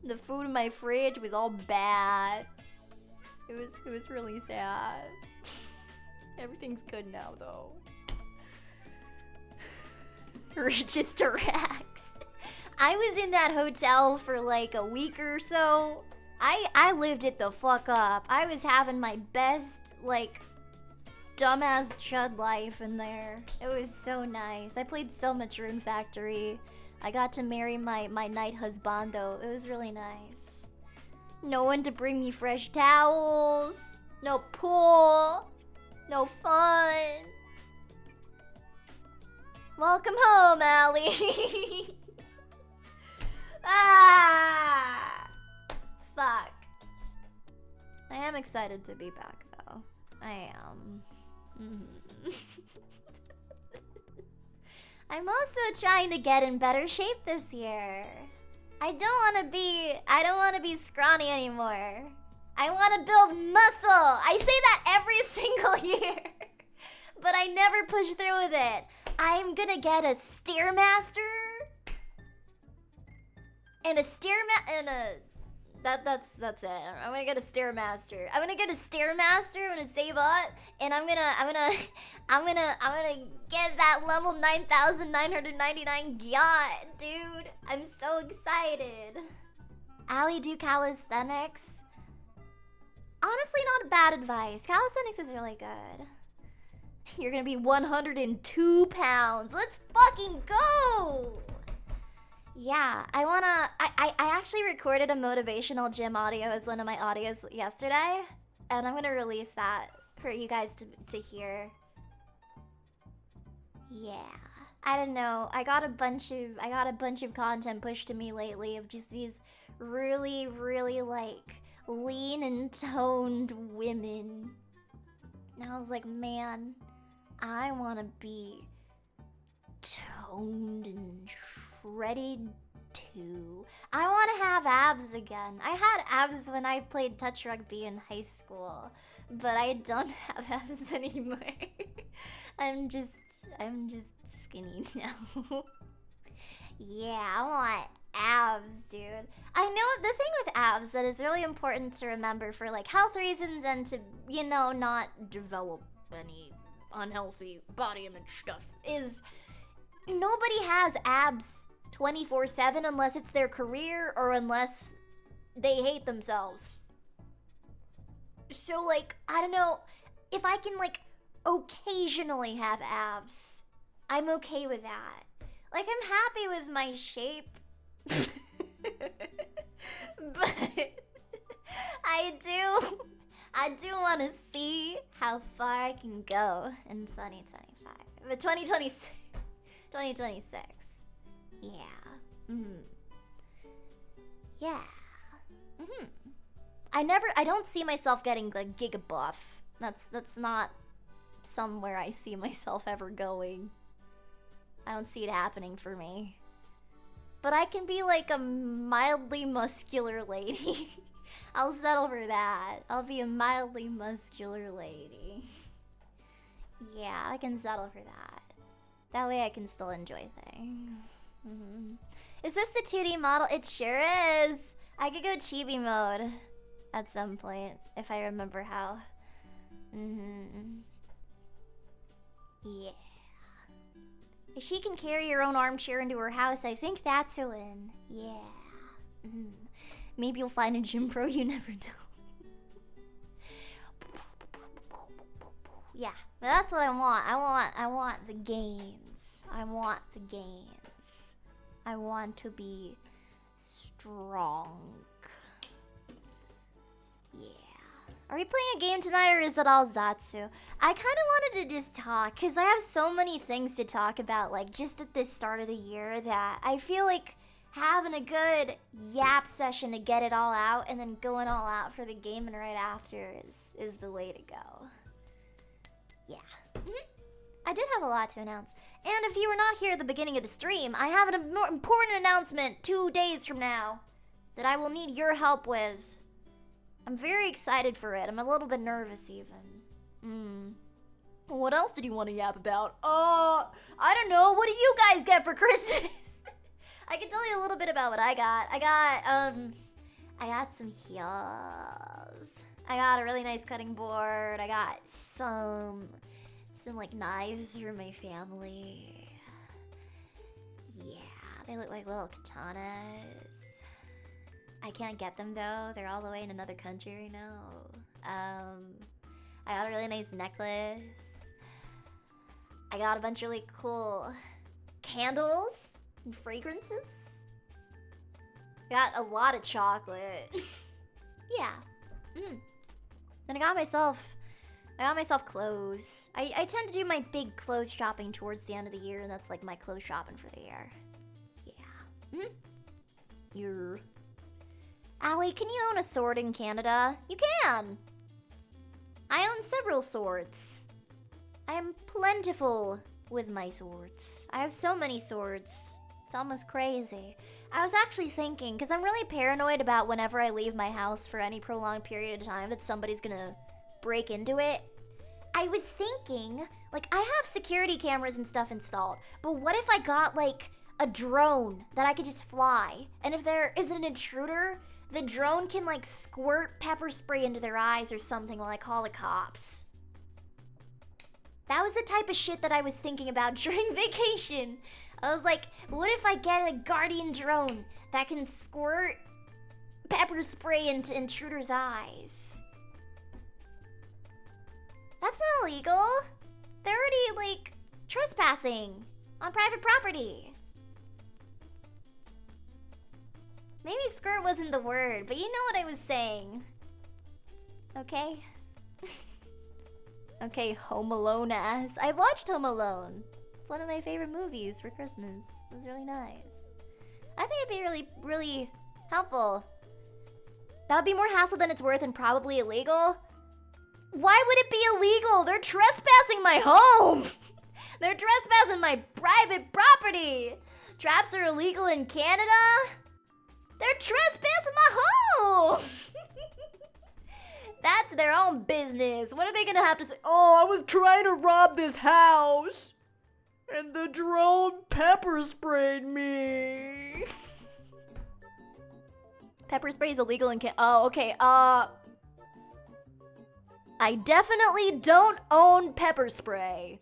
The food in my fridge was all bad. It was really sad. Everything's good now, though. Richest racks. I was in that hotel for like a week or so. I lived it the fuck up. I was having my best, like, dumbass chud life in there. It was so nice. I played so much Rune Factory. I got to marry my night husbando. It was really nice. No one to bring me fresh towels. No pool. No fun. Welcome home, Allie. Ah! Fuck. I am excited to be back, though. I am. I'm also trying to get in better shape this year. I don't want to be scrawny anymore. I want to build muscle. I say that every single year. But I never push through with it. I'm gonna get a Stairmaster. And a that's it. I'm gonna get a Stairmaster. I'm gonna save up, and I'm gonna get that level 9,999 yacht, dude. I'm so excited. Allie, do calisthenics. Honestly, not bad advice. Calisthenics is really good. You're gonna be 102 pounds. Let's fucking go! Yeah, I actually recorded a motivational gym audio as one of my audios yesterday, and I'm gonna release that for you guys to hear. Yeah, I don't know. I got a bunch of content pushed to me lately of just these really, really like lean and toned women. And I was like, man, I want to be toned and shredded too. I want to have abs again. I had abs when I played touch rugby in high school, but I don't have abs anymore. I'm just skinny now. Yeah, I want abs, dude. I know the thing with abs that is really important to remember for like health reasons and to, you know, not develop any unhealthy body image stuff is nobody has abs 24/7 unless it's their career or unless they hate themselves. So like, I don't know, if I can like occasionally have abs, I'm okay with that. Like, I'm happy with my shape. But I do want to see how far I can go in 2025. But 2026. Yeah. Yeah. I don't see myself getting like giga buff. That's not somewhere I see myself ever going. I don't see it happening for me. But I can be like a mildly muscular lady. I'll settle for that. I'll be a mildly muscular lady. Yeah, I can settle for that. That way I can still enjoy things. Is this the 2D model? It sure is. I could go chibi mode at some point if I remember how. Yeah. If she can carry her own armchair into her house, I think that's a win. Yeah. Maybe you'll find a gym pro, you never know. Yeah, but that's what I want. I want the gains. I want the gains. I want to be strong. Yeah. Are we playing a game tonight or is it all Zatsu? I kind of wanted to just talk because I have so many things to talk about, like just at this start of the year, that I feel like having a good yap session to get it all out and then going all out for the game and right after is the way to go. Yeah. I did have a lot to announce. And if you were not here at the beginning of the stream, I have an important announcement 2 days from now that I will need your help with. I'm very excited for it. I'm a little bit nervous even. What else did you want to yap about? I don't know. What did you guys get for Christmas? I can tell you a little bit about what I got. I got some heels. I got a really nice cutting board. I got some like knives for my family. Yeah, they look like little katanas. I can't get them though. They're all the way in another country right now. I got a really nice necklace. I got a bunch of really cool candles and fragrances. Got a lot of chocolate. Yeah. Then I got myself clothes. I tend to do my big clothes shopping towards the end of the year, and that's like my clothes shopping for the year. Yeah. You're... Allie, can you own a sword in Canada? You can! I own several swords. I am plentiful with my swords. I have so many swords. It's almost crazy. I was actually thinking, because I'm really paranoid about whenever I leave my house for any prolonged period of time that somebody's gonna break into it. I was thinking, like, I have security cameras and stuff installed, but what if I got, like, a drone that I could just fly? And if there is an intruder, the drone can, like, squirt pepper spray into their eyes or something while I call the cops. That was the type of shit that I was thinking about during vacation. I was like, what if I get a guardian drone that can squirt pepper spray into intruders' eyes? That's not illegal. They're already, like, trespassing on private property. Maybe skirt wasn't the word, but you know what I was saying. Okay? Okay, Home Alone ass. I watched Home Alone. It's one of my favorite movies for Christmas. It was really nice. I think it'd be really, really helpful. That would be more hassle than it's worth and probably illegal. Why would it be illegal? They're trespassing my home. They're trespassing my private property. Traps are illegal in Canada. They're trespassing my home. That's their own business. What are they gonna have to say? Oh, I was trying to rob this house, and the drone pepper sprayed me. Pepper spray is illegal in Canada. Oh, okay. I definitely don't own pepper spray.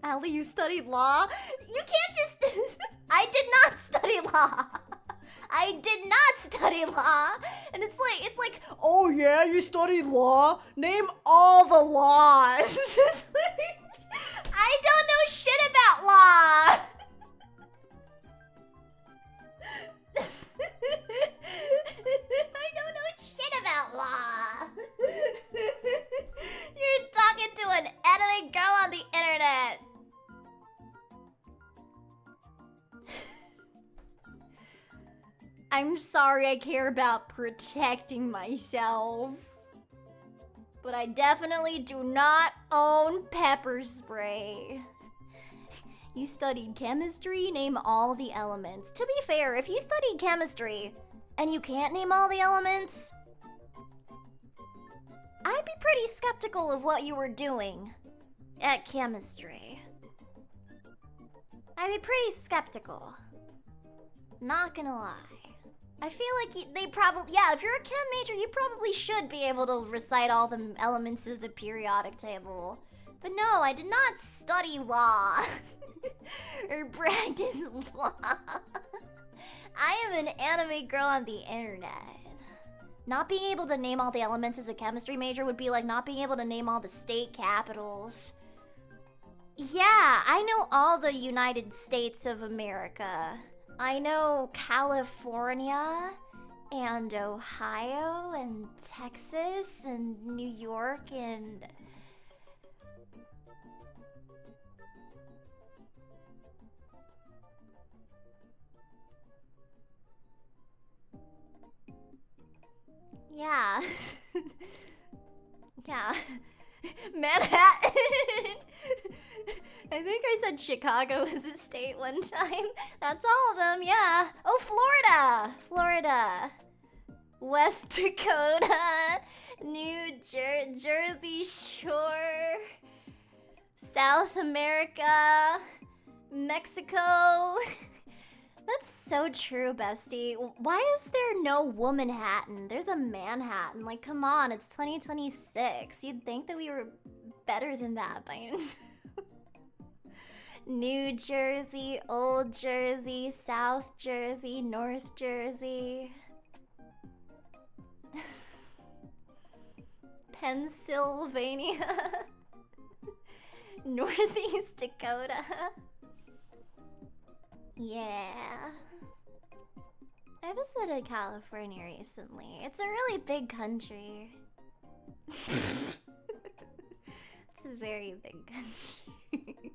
Allie, you studied law? You can't just... I did not study law. I did not study law. And it's like, oh yeah, you studied law? Name all the laws. I don't know shit about law. I don't know shit about law. You're talking to an anime girl on the internet. I'm sorry, I care about protecting myself. But I definitely do not own pepper spray. You studied chemistry? Name all the elements. To be fair, if you studied chemistry and you can't name all the elements, I'd be pretty skeptical of what you were doing at chemistry. I'd be pretty skeptical. Not gonna lie. I feel like they probably, yeah, if you're a chem major, you probably should be able to recite all the elements of the periodic table. But no, I did not study law or practice law. I am an anime girl on the internet. Not being able to name all the elements as a chemistry major would be like not being able to name all the state capitals. Yeah, I know all the United States of America. I know California and Ohio and Texas and New York and... Yeah. Yeah. Manhattan! I think I said Chicago as a state one time. That's all of them, yeah. Oh, Florida! Florida. West Dakota. Jersey Shore. South America. Mexico. That's so true, bestie. Why is there no Womanhattan? There's a Manhattan. Like, come on, it's 2026. You'd think that we were better than that by now. New Jersey, Old Jersey, South Jersey, North Jersey. Pennsylvania. Northeast Dakota. Yeah. I visited California recently. It's a really big country. It's a very big country.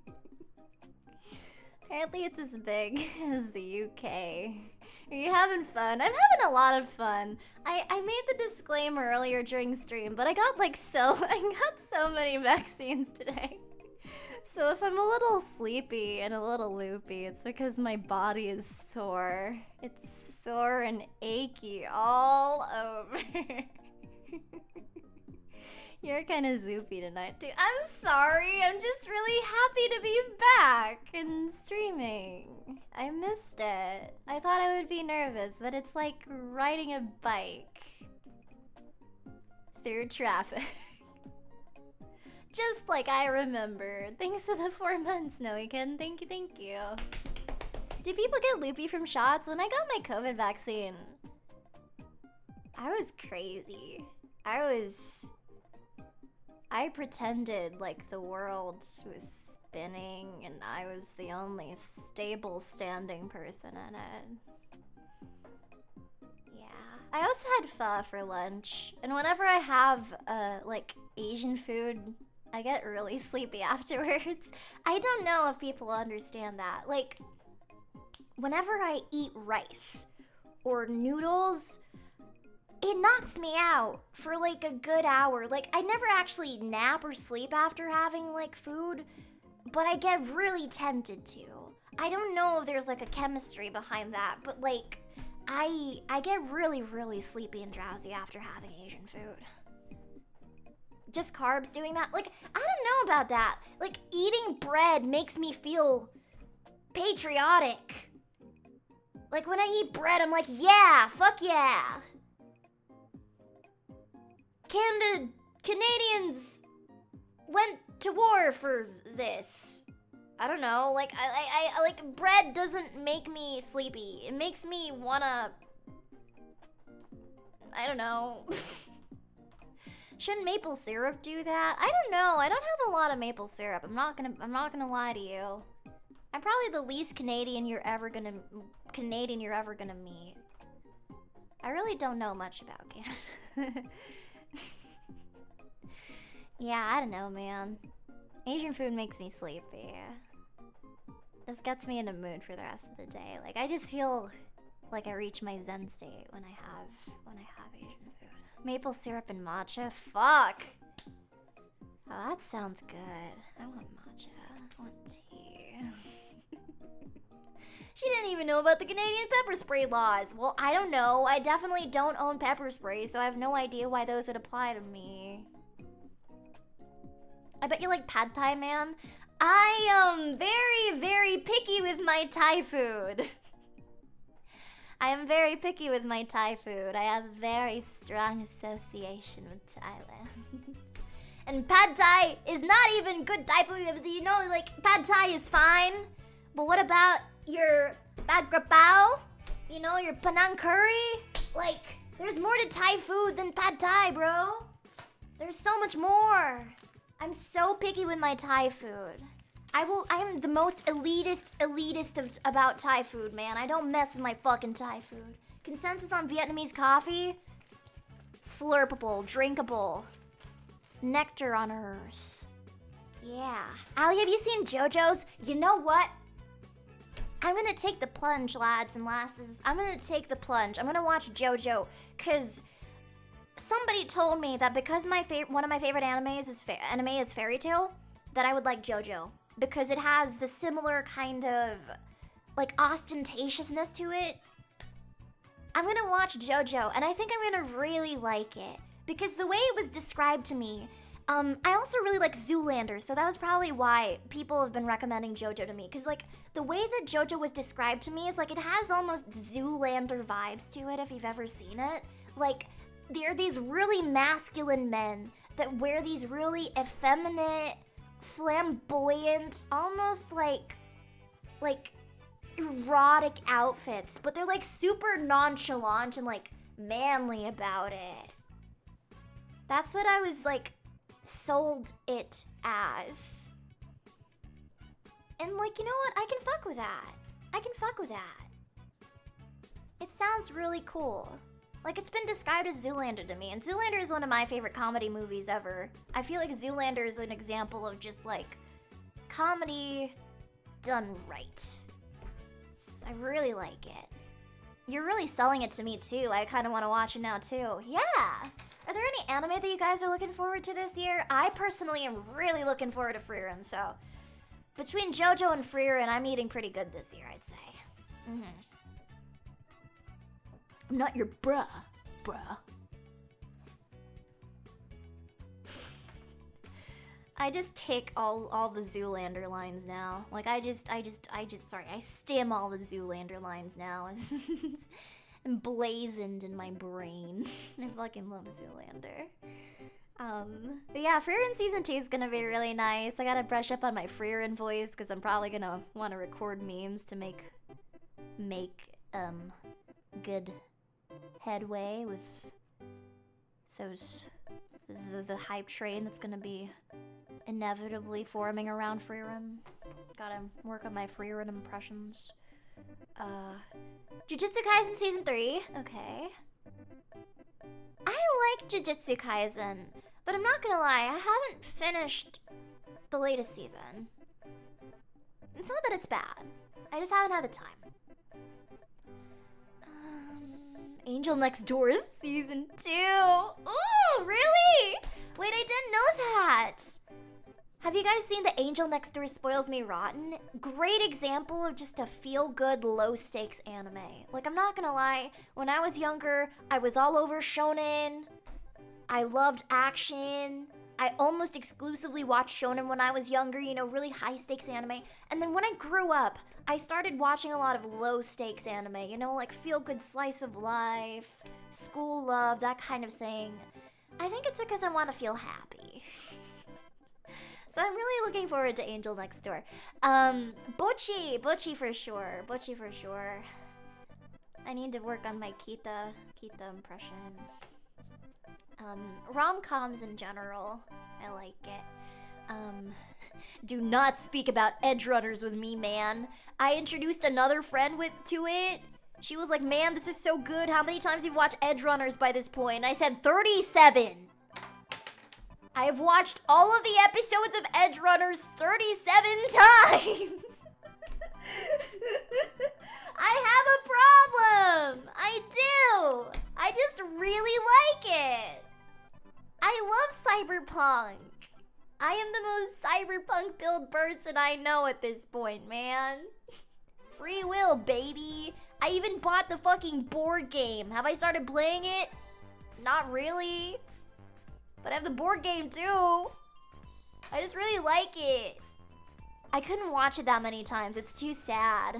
Apparently it's as big as the UK. Are you having fun? I'm having a lot of fun. I made the disclaimer earlier during stream, but I got so many vaccines today. So if I'm a little sleepy and a little loopy, it's because my body is sore. It's sore and achy all over. You're kind of zoopy tonight, too. I'm sorry. I'm just really happy to be back and streaming. I missed it. I thought I would be nervous, but it's like riding a bike through traffic. Just like I remember. Thanks for the 4 months, Noekin. Thank you, thank you. Do people get loopy from shots? When I got my COVID vaccine, I was crazy. I pretended like the world was spinning and I was the only stable standing person in it. Yeah. I also had pho for lunch, and whenever I have like Asian food, I get really sleepy afterwards. I don't know if people understand that. Like, whenever I eat rice or noodles, it knocks me out for like a good hour. Like, I never actually nap or sleep after having like food, but I get really tempted to. I don't know if there's like a chemistry behind that, but like, I get really, really sleepy and drowsy after having Asian food. Just carbs doing that? Like, I don't know about that. Like, eating bread makes me feel patriotic. Like, when I eat bread, I'm like, yeah, fuck yeah. Canadians went to war for this. I don't know, like, I like, bread doesn't make me sleepy. It makes me wanna, I don't know. Shouldn't maple syrup do that? I don't know. I don't have a lot of maple syrup. I'm not gonna lie to you. I'm probably the least Canadian you're ever gonna meet. I really don't know much about Canada. Yeah, I don't know, man. Asian food makes me sleepy. Just gets me in a mood for the rest of the day. Like, I just feel Like I reach my zen state when I have Asian food. Maple syrup and matcha? Fuck! Oh, that sounds good. I want matcha. I want tea. She didn't even know about the Canadian pepper spray laws. Well, I don't know. I definitely don't own pepper spray, so I have no idea why those would apply to me. I bet you like pad thai, man. I am very, very picky with my Thai food. I am very picky with my Thai food. I have a very strong association with Thailand. And pad thai is not even good Thai food. You know, like, pad thai is fine. But what about your bad grapao? You know, your Penang curry? Like, there's more to Thai food than pad thai, bro. There's so much more. I'm so picky with my Thai food. I am the most elitist about Thai food, man. I don't mess with my fucking Thai food. Consensus on Vietnamese coffee? Slurpable, drinkable. Nectar on earth. Yeah. Ali, have you seen JoJo's? You know what? I'm gonna take the plunge, lads and lasses. I'm gonna take the plunge. I'm gonna watch JoJo, cause somebody told me that because one of my favorite animes is Fairy Tail, that I would like JoJo. Because it has the similar kind of, like, ostentatiousness to it. I'm gonna watch JoJo, and I think I'm gonna really like it. Because the way it was described to me, I also really like Zoolander, so that was probably why people have been recommending JoJo to me. Because, like, the way that JoJo was described to me is, like, it has almost Zoolander vibes to it, if you've ever seen it. Like, there are these really masculine men that wear these really effeminate, flamboyant, almost like erotic outfits, but they're like super nonchalant and like manly about it. That's what I was like sold it as. And like, you know what? I can fuck with that. I can fuck with that. It sounds really cool. Like, it's been described as Zoolander to me, and Zoolander is one of my favorite comedy movies ever. I feel like Zoolander is an example of just, like, comedy done right. I really like it. You're really selling it to me, too. I kind of want to watch it now, too. Yeah! Are there any anime that you guys are looking forward to this year? I personally am really looking forward to Frieren, so... Between JoJo and Frieren, I'm eating pretty good this year, I'd say. Mm-hmm. I'm not your bruh. I just take all the Zoolander lines now. Like, I stim all the Zoolander lines now. It's emblazoned in my brain. I fucking love Zoolander. But yeah, Frieren Season 2 is gonna be really nice. I gotta brush up on my Frieren voice, because I'm probably gonna want to record memes to make good headway with the hype train that's gonna be inevitably forming around Gotta work on my Frieren impressions. Jujutsu Kaisen Season 3. Okay. I like Jujutsu Kaisen, but I'm not gonna lie, I haven't finished the latest season. It's not that it's bad. I just haven't had the time. Angel Next Door is Season 2. Ooh, really? Wait, I didn't know that. Have you guys seen the Angel Next Door Spoils Me Rotten? Great example of just a feel-good, low-stakes anime. Like, I'm not gonna lie, when I was younger, I was all over shonen. I loved action. I almost exclusively watched shonen when I was younger, you know, really high-stakes anime. And then when I grew up, I started watching a lot of low-stakes anime, you know, like feel-good slice of life, school love, that kind of thing. I think it's because I want to feel happy. So I'm really looking forward to Angel Next Door. Bocchi for sure. Bocchi for sure. I need to work on my Kita impression. Rom-coms in general. I like it. Do not speak about edge runners with me, man. I introduced another friend to it. She was like, man, this is so good. How many times have you watched edge runners by this point? And I said 37. I have watched all of the episodes of Edge Runners 37 times. I have a problem. I do. I just really like it. I love cyberpunk. I am the most cyberpunk build person I know at this point, man. Free will, baby. I even bought the fucking board game. Have I started playing it? Not really. But I have the board game too. I just really like it. I couldn't watch it that many times. It's too sad.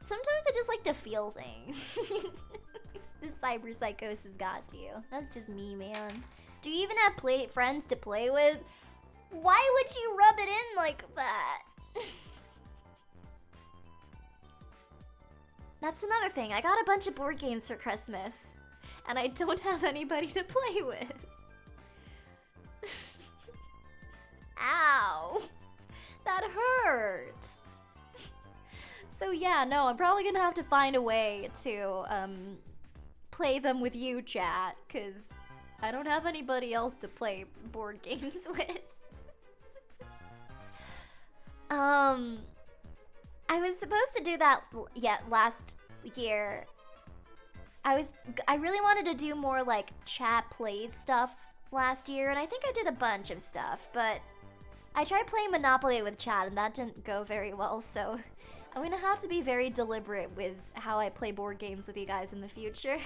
Sometimes I just like to feel things. This cyber psychosis got to you. That's just me, man. Do you even have friends to play with? Why would you rub it in like that? That's another thing. I got a bunch of board games for Christmas. And I don't have anybody to play with. Ow. That hurts. So yeah, no, I'm probably gonna have to find a way to play them with you, chat, because I don't have anybody else to play board games with. I was supposed to do that last year. I really wanted to do more like chat plays stuff last year, and I think I did a bunch of stuff, but I tried playing Monopoly with chat and that didn't go very well, so I'm gonna have to be very deliberate with how I play board games with you guys in the future.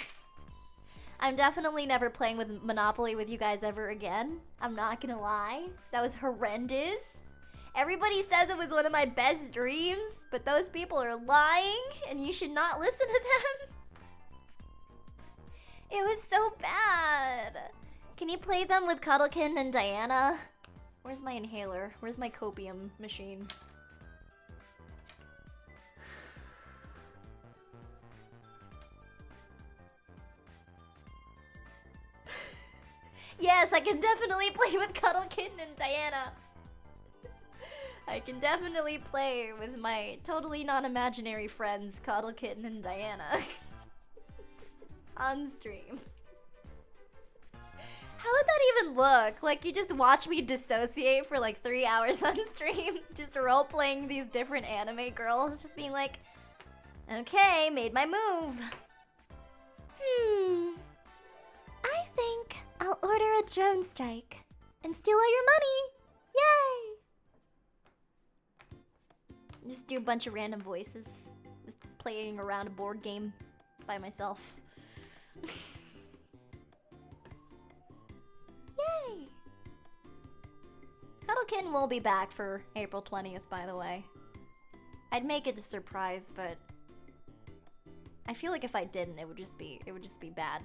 I'm definitely never playing with Monopoly with you guys ever again. I'm not gonna lie. That was horrendous. Everybody says it was one of my best dreams, but those people are lying and you should not listen to them. It was so bad. Can you play them with Cuddlekin and Diana? Where's my inhaler? Where's my copium machine? Yes, I can definitely play with Cuddlekin and Diana. I can definitely play with my totally non-imaginary friends, Cuddlekin and Diana. On stream. How would that even look? Like, you just watch me dissociate for like 3 hours on stream, just role-playing these different anime girls, just being like, okay, made my move. I think I'll order a drone strike and steal all your money. Yay! Just do a bunch of random voices, just playing around a board game by myself. Yay! Cuddlekin will be back for April 20th, by the way. I'd make it a surprise, but I feel like if I didn't, it would just be bad.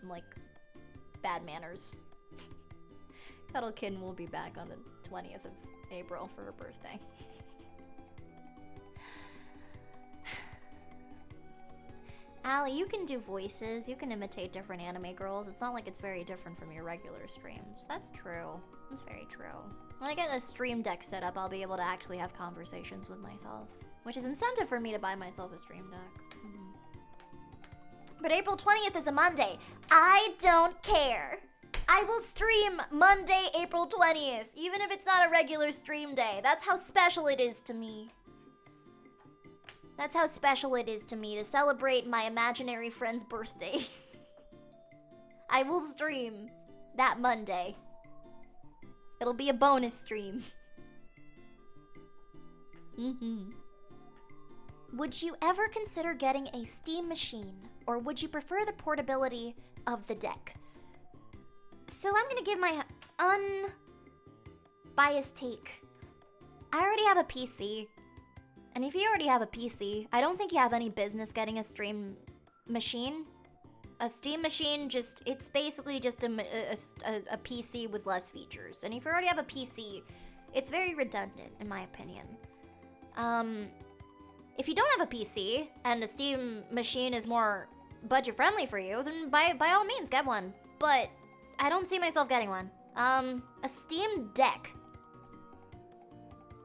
Like, bad manners. Cuddlekin will be back on the 20th of April for her birthday. Allie, you can do voices. You can imitate different anime girls. It's not like it's very different from your regular streams. That's true. That's very true. When I get a stream deck set up, I'll be able to actually have conversations with myself, which is incentive for me to buy myself a stream deck. But April 20th is a Monday. I don't care. I will stream Monday, April 20th, even if it's not a regular stream day. That's how special it is to me. That's how special it is to me to celebrate my imaginary friend's birthday. I will stream that Monday. It'll be a bonus stream. Would you ever consider getting a Steam machine, or would you prefer the portability of the deck? So I'm gonna give my unbiased take. I already have a PC. And if you already have a PC, I don't think you have any business getting a stream machine. A Steam machine it's basically just a PC with less features. And if you already have a PC, it's very redundant, in my opinion. If you don't have a PC, and a Steam machine is more budget-friendly for you, then by all means, get one. But I don't see myself getting one. A Steam Deck.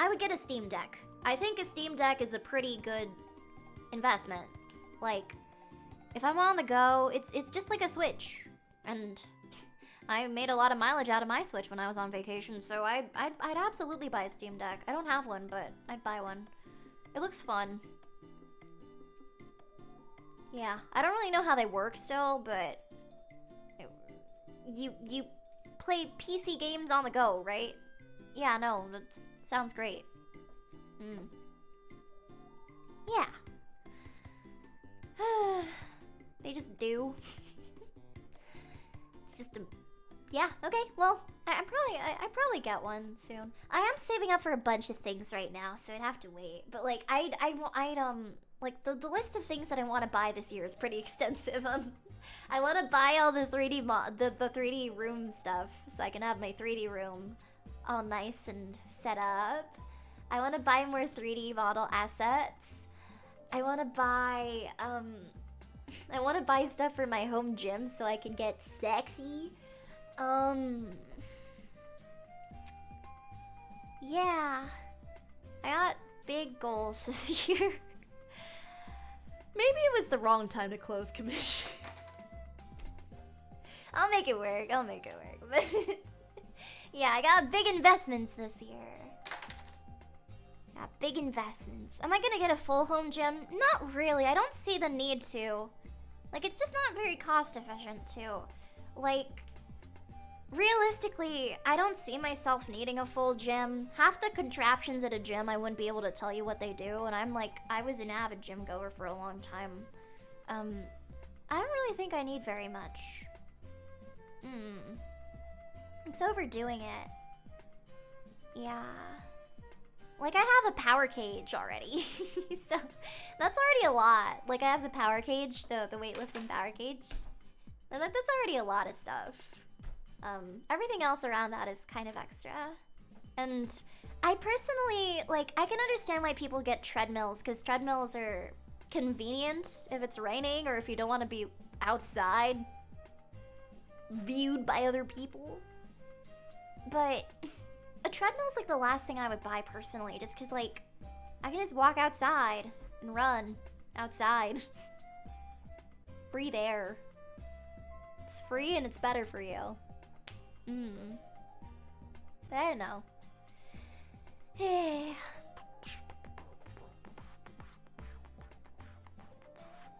I would get a Steam Deck. I think a Steam Deck is a pretty good investment. Like, if I'm on the go, it's just like a Switch. And I made a lot of mileage out of my Switch when I was on vacation, so I'd absolutely buy a Steam Deck. I don't have one, but I'd buy one. It looks fun. Yeah, I don't really know how they work still, but you play PC games on the go, right? Yeah, no, that sounds great. Yeah. They just do. It's just a... Yeah, okay, well, I probably get one soon. I am saving up for a bunch of things right now, so I'd have to wait. But like, I'd like the list of things that I want to buy this year is pretty extensive. I want to buy all the 3D the 3D room stuff, so I can have my 3D room all nice and set up. I want to buy more 3D model assets. I want to buy stuff for my home gym so I can get sexy. Yeah. I got big goals this year. Maybe it was the wrong time to close commission. I'll make it work. But yeah, I got big investments this year. Got big investments. Am I gonna get a full home gym? Not really. I don't see the need to. Like, it's just not very cost efficient too. Like, realistically, I don't see myself needing a full gym. Half the contraptions at a gym, I wouldn't be able to tell you what they do, and I'm like, I was an avid gym goer for a long time. I don't really think I need very much. It's overdoing it. Yeah. Like, I have a power cage already, so that's already a lot. Like, I have the power cage, the weightlifting power cage. That's already a lot of stuff. Everything else around that is kind of extra. And I personally, like, I can understand why people get treadmills, because treadmills are convenient if it's raining or if you don't want to be outside, viewed by other people. But a treadmill is like the last thing I would buy personally, just because, like, I can just walk outside and run outside. Breathe air. It's free and it's better for you. But I don't know.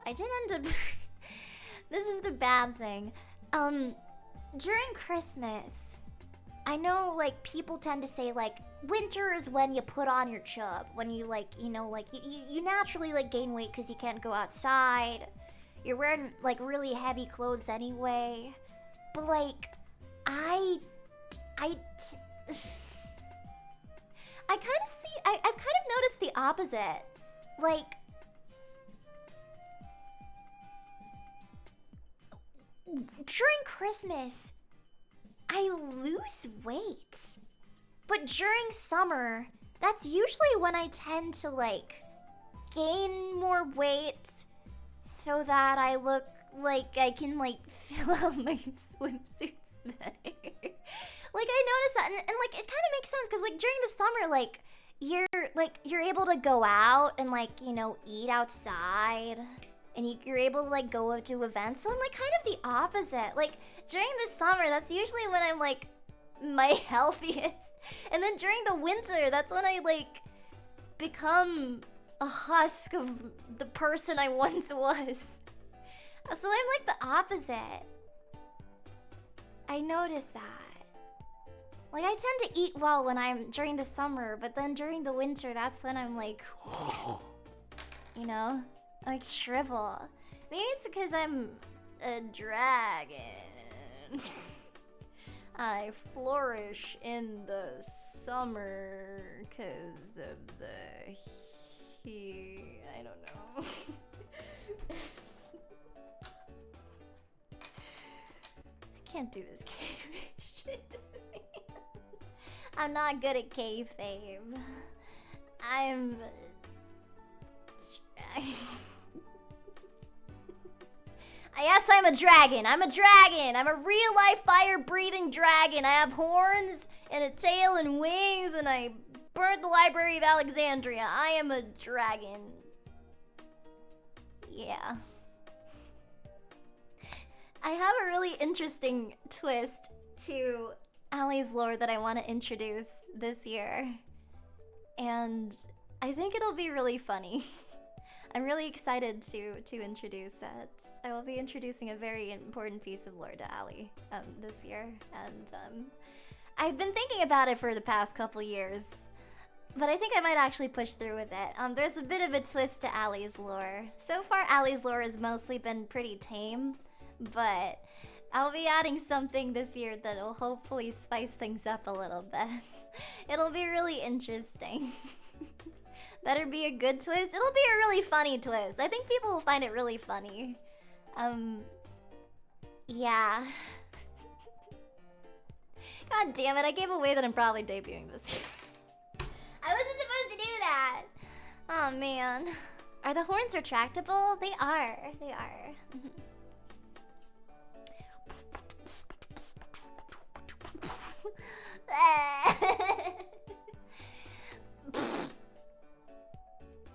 I did end up... This is the bad thing. During Christmas, I know, like, people tend to say, like, winter is when you put on your chub. When you, like, you know, like, you naturally, like, gain weight because you can't go outside. You're wearing, like, really heavy clothes anyway. But, like, I've kind of noticed the opposite. Like, during Christmas, I lose weight. But during summer, that's usually when I tend to, like, gain more weight so that I look like I can, like, fill out my swimsuits better. Like, I noticed that, and like, it kind of makes sense, because, like, during the summer, like, you're able to go out and, like, you know, eat outside, and you're able to, like, go to events, so I'm, like, kind of the opposite. Like, during the summer, that's usually when I'm, like, my healthiest, and then during the winter, that's when I, like, become a husk of the person I once was. So I'm, like, the opposite. I noticed that. Like, I tend to eat well when I'm during the summer, but then during the winter, that's when I'm like, you know, like, shrivel. Maybe it's because I'm a dragon. I flourish in the summer because of the heat. I don't know. I can't do this cave shit. I'm not good at kayfabe. I'm... Yes, I'm a dragon. I'm a dragon. I'm a real-life fire-breathing dragon. I have horns and a tail and wings, and I burned the Library of Alexandria. I am a dragon. Yeah. I have a really interesting twist to Allie's lore that I want to introduce this year. And I think it'll be really funny. I'm really excited to introduce it. I will be introducing a very important piece of lore to Ali this year, and I've been thinking about it for the past couple years, but I think I might actually push through with it. There's a bit of a twist to Ali's lore. So far, Ali's lore has mostly been pretty tame, but I'll be adding something this year that'll hopefully spice things up a little bit. It'll be really interesting. Better be a good twist. It'll be a really funny twist. I think people will find it really funny. Yeah. God damn it, I gave away that I'm probably debuting this year. I wasn't supposed to do that. Oh man. Are the horns retractable? They are. They are.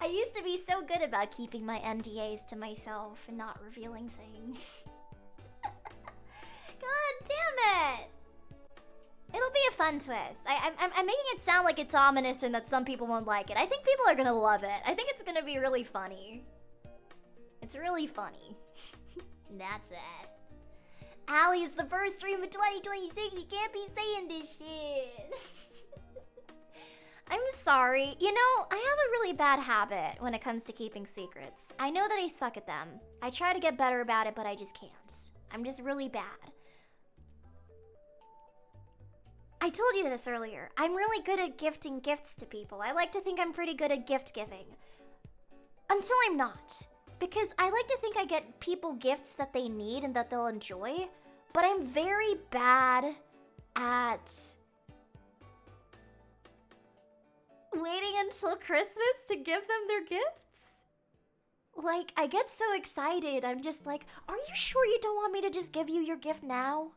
I used to be so good about keeping my NDAs to myself and not revealing things. God damn it! It'll be a fun twist. I'm making it sound like it's ominous and that some people won't like it. I think people are gonna love it. I think it's gonna be really funny. It's really funny. That's it. Ali, it's the first stream of 2026. You can't be saying this shit. I'm sorry. You know, I have a really bad habit when it comes to keeping secrets. I know that I suck at them. I try to get better about it, but I just can't. I'm just really bad. I told you this earlier. I'm really good at gifting gifts to people. I like to think I'm pretty good at gift giving. Until I'm not. Because I like to think I get people gifts that they need and that they'll enjoy. But I'm very bad at waiting until Christmas to give them their gifts. Like, I get so excited. I'm just like, are you sure you don't want me to just give you your gift now?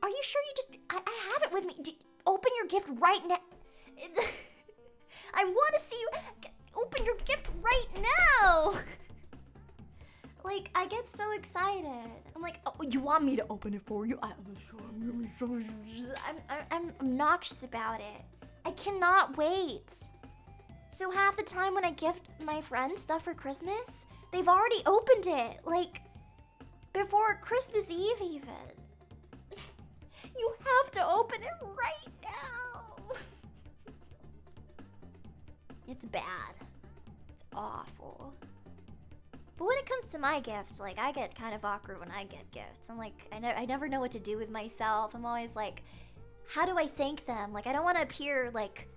Are you sure you just... I have it with me. Open your gift right now. I want to see you open your gift right now. Like, I get so excited. I'm like, oh, you want me to open it for you? I'm obnoxious about it. I cannot wait. So half the time when I gift my friends stuff for Christmas, they've already opened it. Like, before Christmas Eve even. You have to open it right now. It's bad. It's awful. But when it comes to my gift, like, I get kind of awkward when I get gifts. I'm like, I never know what to do with myself. I'm always like, how do I thank them? Like, I don't want to appear, like,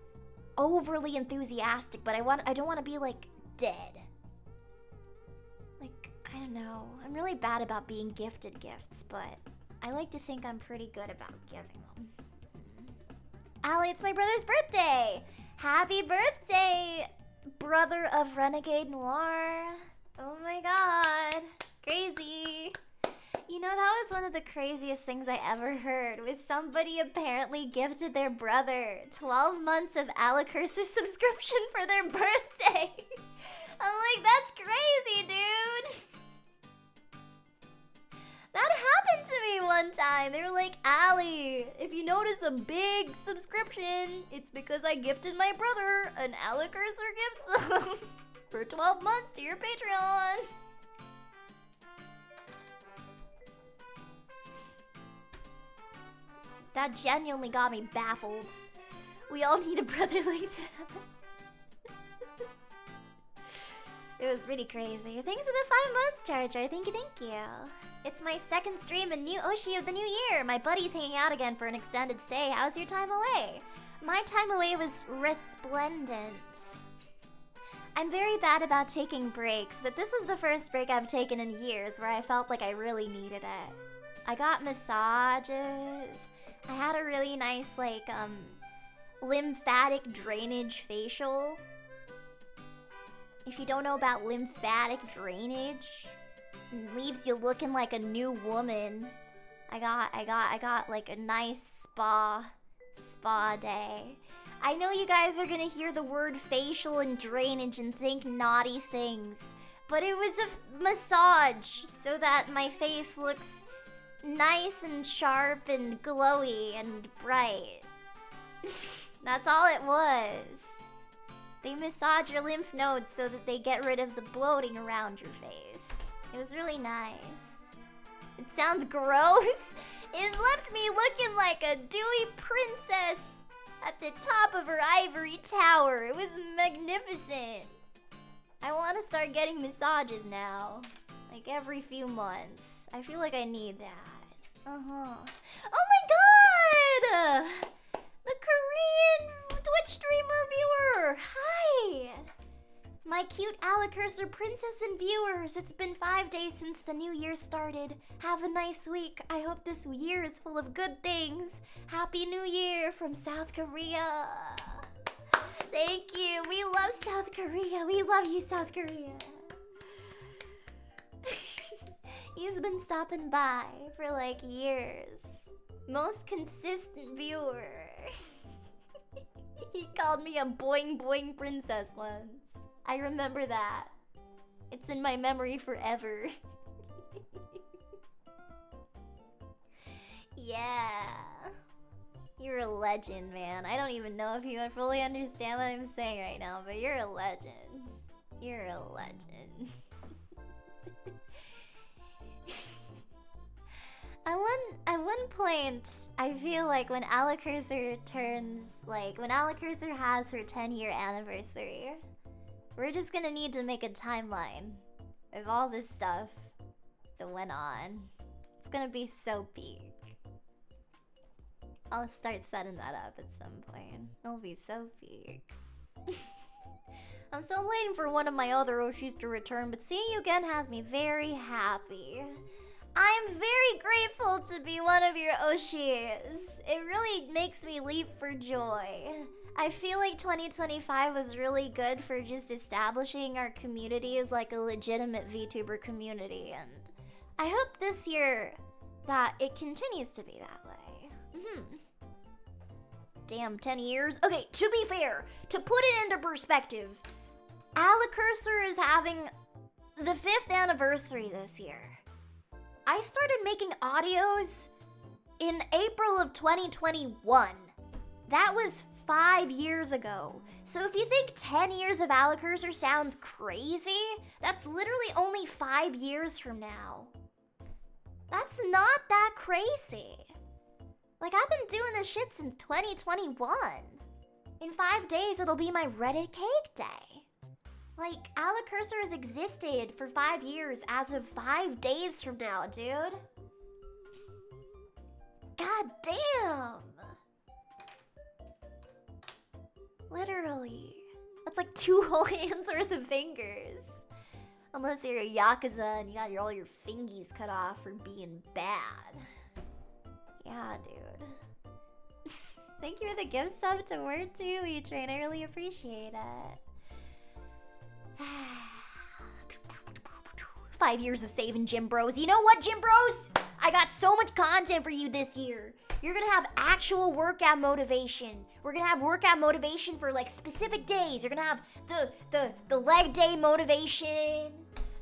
overly enthusiastic, but I don't want to be, like, dead. Like, I don't know. I'm really bad about being gifted gifts, but I like to think I'm pretty good about giving them. Ali, it's my brother's birthday! Happy birthday, brother of Renegade Noir! Oh my god, crazy. You know, that was one of the craziest things I ever heard, was somebody apparently gifted their brother 12 months of Alekirser subscription for their birthday. I'm like, that's crazy, dude. That happened to me one time. They were like, Ali, if you notice a big subscription, it's because I gifted my brother an Alekirser gift for 12 months to your Patreon. That genuinely got me baffled. We all need a brother like that. It was really crazy. Thanks for the 5 months, Charger. Thank you. It's my second stream and new Oshi of the new year. My buddy's hanging out again for an extended stay. How's your time away? My time away was resplendent. I'm very bad about taking breaks, but this was the first break I've taken in years where I felt like I really needed it. I got massages. I had a really nice, like, lymphatic drainage facial. If you don't know about lymphatic drainage, it leaves you looking like a new woman. I got like a nice spa day. I know you guys are gonna hear the word facial and drainage and think naughty things, but it was a massage so that my face looks nice and sharp and glowy and bright. That's all it was. They massage your lymph nodes so that they get rid of the bloating around your face. It was really nice. It sounds gross. It left me looking like a dewy princess at the top of her ivory tower. It was magnificent. I want to start getting massages now. Like every few months. I feel like I need that. Uh-huh. Oh my god! The Korean Twitch streamer viewer! Hi! My cute Alekirser princess and viewers, it's been 5 days since the new year started. Have a nice week. I hope this year is full of good things. Happy New Year from South Korea. Thank you. We love South Korea. We love you, South Korea. He's been stopping by for like years. Most consistent viewer. He called me a boing boing princess once. I remember that. It's in my memory forever. Yeah. You're a legend, man. I don't even know if you fully understand what I'm saying right now, but you're a legend. You're a legend. At one point, I feel like when Alekirser has her 10-year anniversary, we're just gonna need to make a timeline of all this stuff that went on. It's gonna be so big. I'll start setting that up at some point. It'll be so big. I'm still waiting for one of my other Oshis to return, but seeing you again has me very happy. I'm very grateful to be one of your Oshis. It really makes me leap for joy. I feel like 2025 was really good for just establishing our community as like a legitimate VTuber community, and I hope this year that it continues to be that way. Damn, 10 years? Okay, to be fair, to put it into perspective, Alekirser is having the 5th anniversary this year. I started making audios in April of 2021. That was 5 years ago. So if you think 10 years of Alekirser sounds crazy, that's literally only 5 years from now. That's not that crazy. Like, I've been doing this shit since 2021. In 5 days, it'll be my Reddit cake day. Like, Alekirser has existed for 5 years as of 5 days from now, dude. God damn. Literally. That's like 2 whole hands worth of fingers. Unless you're a Yakuza and you got all your fingies cut off for being bad. Yeah, dude. Thank you for the gift sub to Word to E-Train. I really appreciate it. 5 years of saving Gym Bros. You know what, Gym Bros? I got so much content for you this year. You're gonna have actual workout motivation. We're gonna have workout motivation for like specific days. You're gonna have the leg day motivation,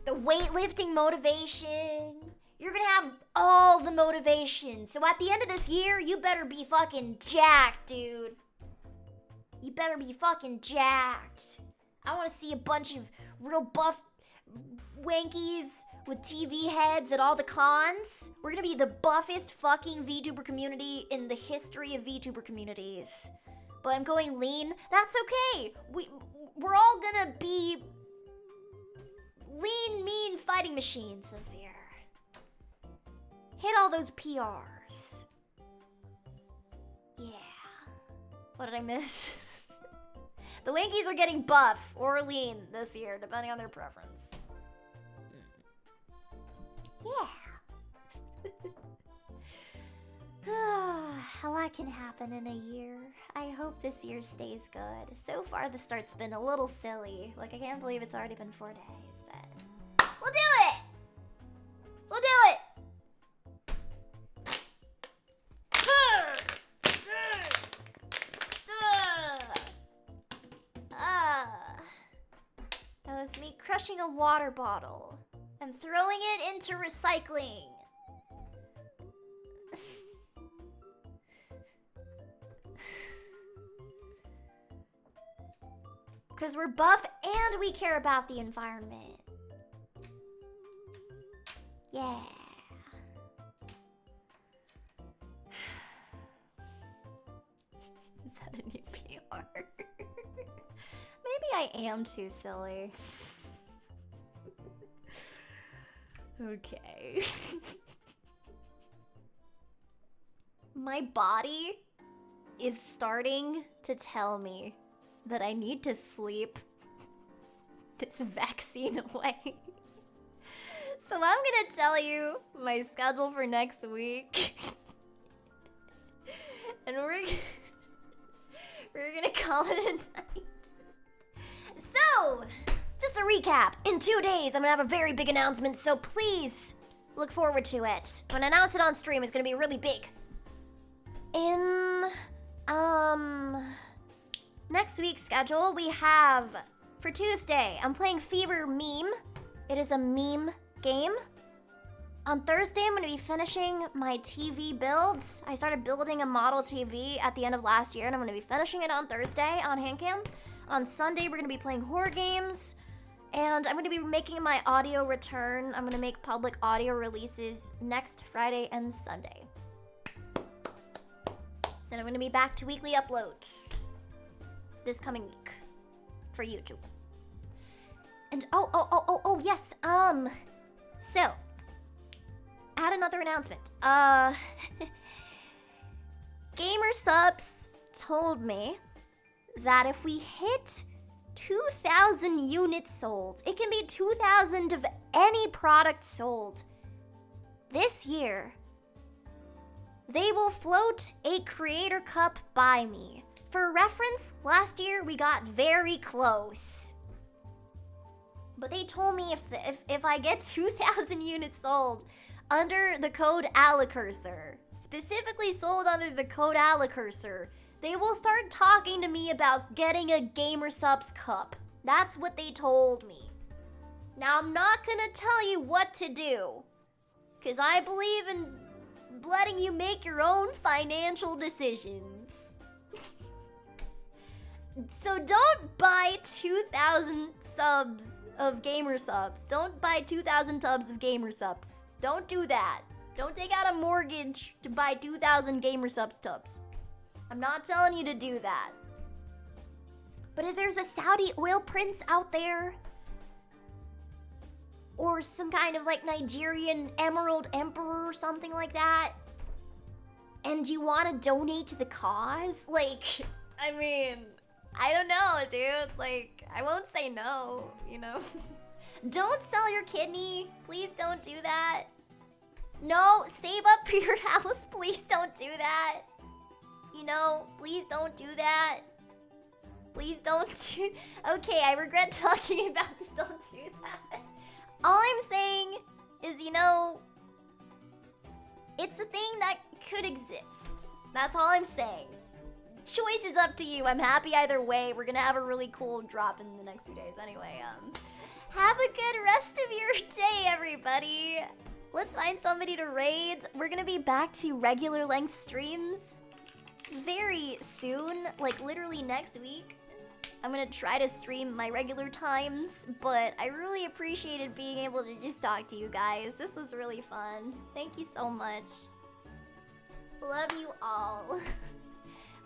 the weightlifting motivation. You're gonna have all the motivation. So at the end of this year, you better be fucking jacked, dude. You better be fucking jacked. I wanna see a bunch of real buff wankies with TV heads at all the cons. We're gonna be the buffest fucking VTuber community in the history of VTuber communities. But I'm going lean. That's okay. We're all gonna be lean, mean fighting machines this year. Hit all those PRs. Yeah. What did I miss? The Wankies are getting buff or lean this year, depending on their preference. Yeah. A lot can happen in a year. I hope this year stays good. So far, the start's been a little silly. Like, I can't believe it's already been 4 days, but we'll do it! We'll do it! That was me crushing a water bottle and throwing it into recycling. Because we're buff and we care about the environment. Yeah. Is that a new PR? Maybe I am too silly. Okay. My body is starting to tell me that I need to sleep this vaccine away. So I'm gonna tell you my schedule for next week. And we're gonna call it a night. So, just a recap. In 2 days, I'm gonna have a very big announcement, so please look forward to it. When I announce it on stream, it's gonna be really big. In, next week's schedule, we have, for Tuesday, I'm playing Fever Meme. It is a meme game. On Thursday, I'm gonna be finishing my TV builds. I started building a model TV at the end of last year, and I'm gonna be finishing it on Thursday on Handcam. On Sunday, we're gonna be playing horror games. And I'm gonna be making my audio return. I'm gonna make public audio releases next Friday and Sunday. Then I'm gonna be back to weekly uploads this coming week for YouTube. And oh, yes, so, I had another announcement. Gamer Subs told me that if we hit 2,000 units sold, it can be 2,000 of any product sold this year, they will float a creator cup by me. For reference, last year we got very close. But they told me if I get 2,000 units sold under the code Alekirser, specifically sold under the code Alekirser, they will start talking to me about getting a Gamer Subs cup. That's what they told me. Now, I'm not gonna tell you what to do, because I believe in letting you make your own financial decisions. So don't buy 2,000 subs of Gamer Subs. Don't buy 2,000 tubs of Gamer Subs. Don't do that. Don't take out a mortgage to buy 2,000 Gamer Subs tubs. I'm not telling you to do that. But if there's a Saudi oil prince out there, or some kind of like Nigerian emerald emperor or something like that, and you want to donate to the cause, like, I mean, I don't know, dude. Like, I won't say no, you know? Don't sell your kidney. Please don't do that. No, save up for your house. Please don't do that. You know, please don't do that. Please don't do... Okay, I regret talking about this. Don't do that. All I'm saying is, you know, it's a thing that could exist. That's all I'm saying. Choice is up to you. I'm happy either way. We're gonna have a really cool drop in the next 2 days. Anyway, have a good rest of your day, everybody. Let's find somebody to raid. We're gonna be back to regular length streams very soon, like literally next week. I'm gonna try to stream my regular times, but I really appreciated being able to just talk to you guys. This was really fun. Thank you so much. Love you all.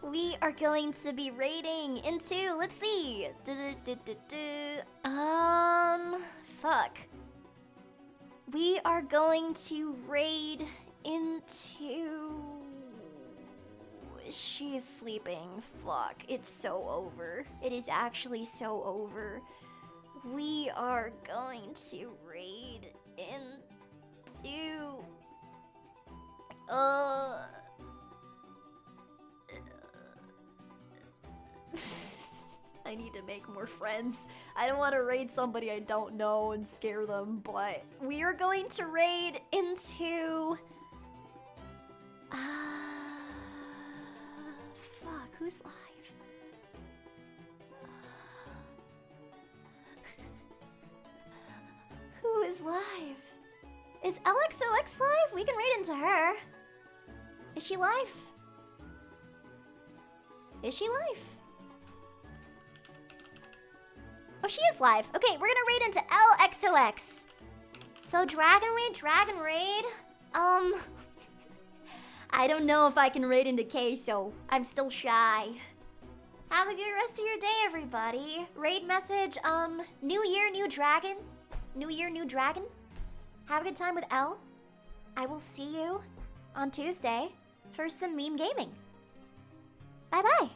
We are going to be raiding into, let's see. Fuck. We are going to raid into... She's sleeping. Fuck. It's so over. It is actually so over. We are going to raid into... I need to make more friends. I don't want to raid somebody I don't know and scare them, but we are going to raid into... Fuck, who's live? Who is live? Is LXOX live? We can raid into her. Is she live? Is she live? she is live. Okay, we're gonna raid into LXOX. So Dragon Raid. I don't know if I can raid into Queso. I'm still shy. Have a good rest of your day, everybody. Raid message, New Year, New Dragon. New Year, New Dragon. Have a good time with L. I will see you on Tuesday for some meme gaming. Bye-bye.